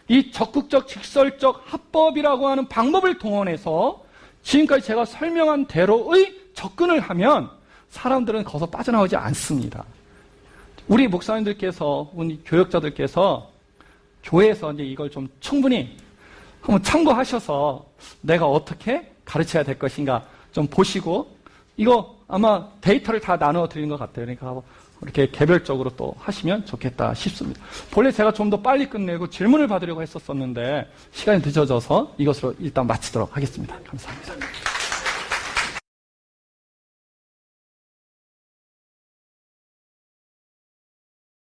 이 적극적, 직설적 합법이라고 하는 방법을 동원해서 지금까지 제가 설명한 대로의 접근을 하면 사람들은 거기서 빠져나오지 않습니다. 우리 목사님들께서, 우리 교역자들께서 교회에서 이제 이걸 좀 충분히 한번 참고하셔서 내가 어떻게 가르쳐야 될 것인가 좀 보시고 이거 아마 데이터를 다 나누어 드리는 것 같아요. 그러니까 이렇게 개별적으로 또 하시면 좋겠다 싶습니다. 본래 제가 좀 더 빨리 끝내고 질문을 받으려고 했었었는데 시간이 늦어져서 이것으로 일단 마치도록 하겠습니다. 감사합니다.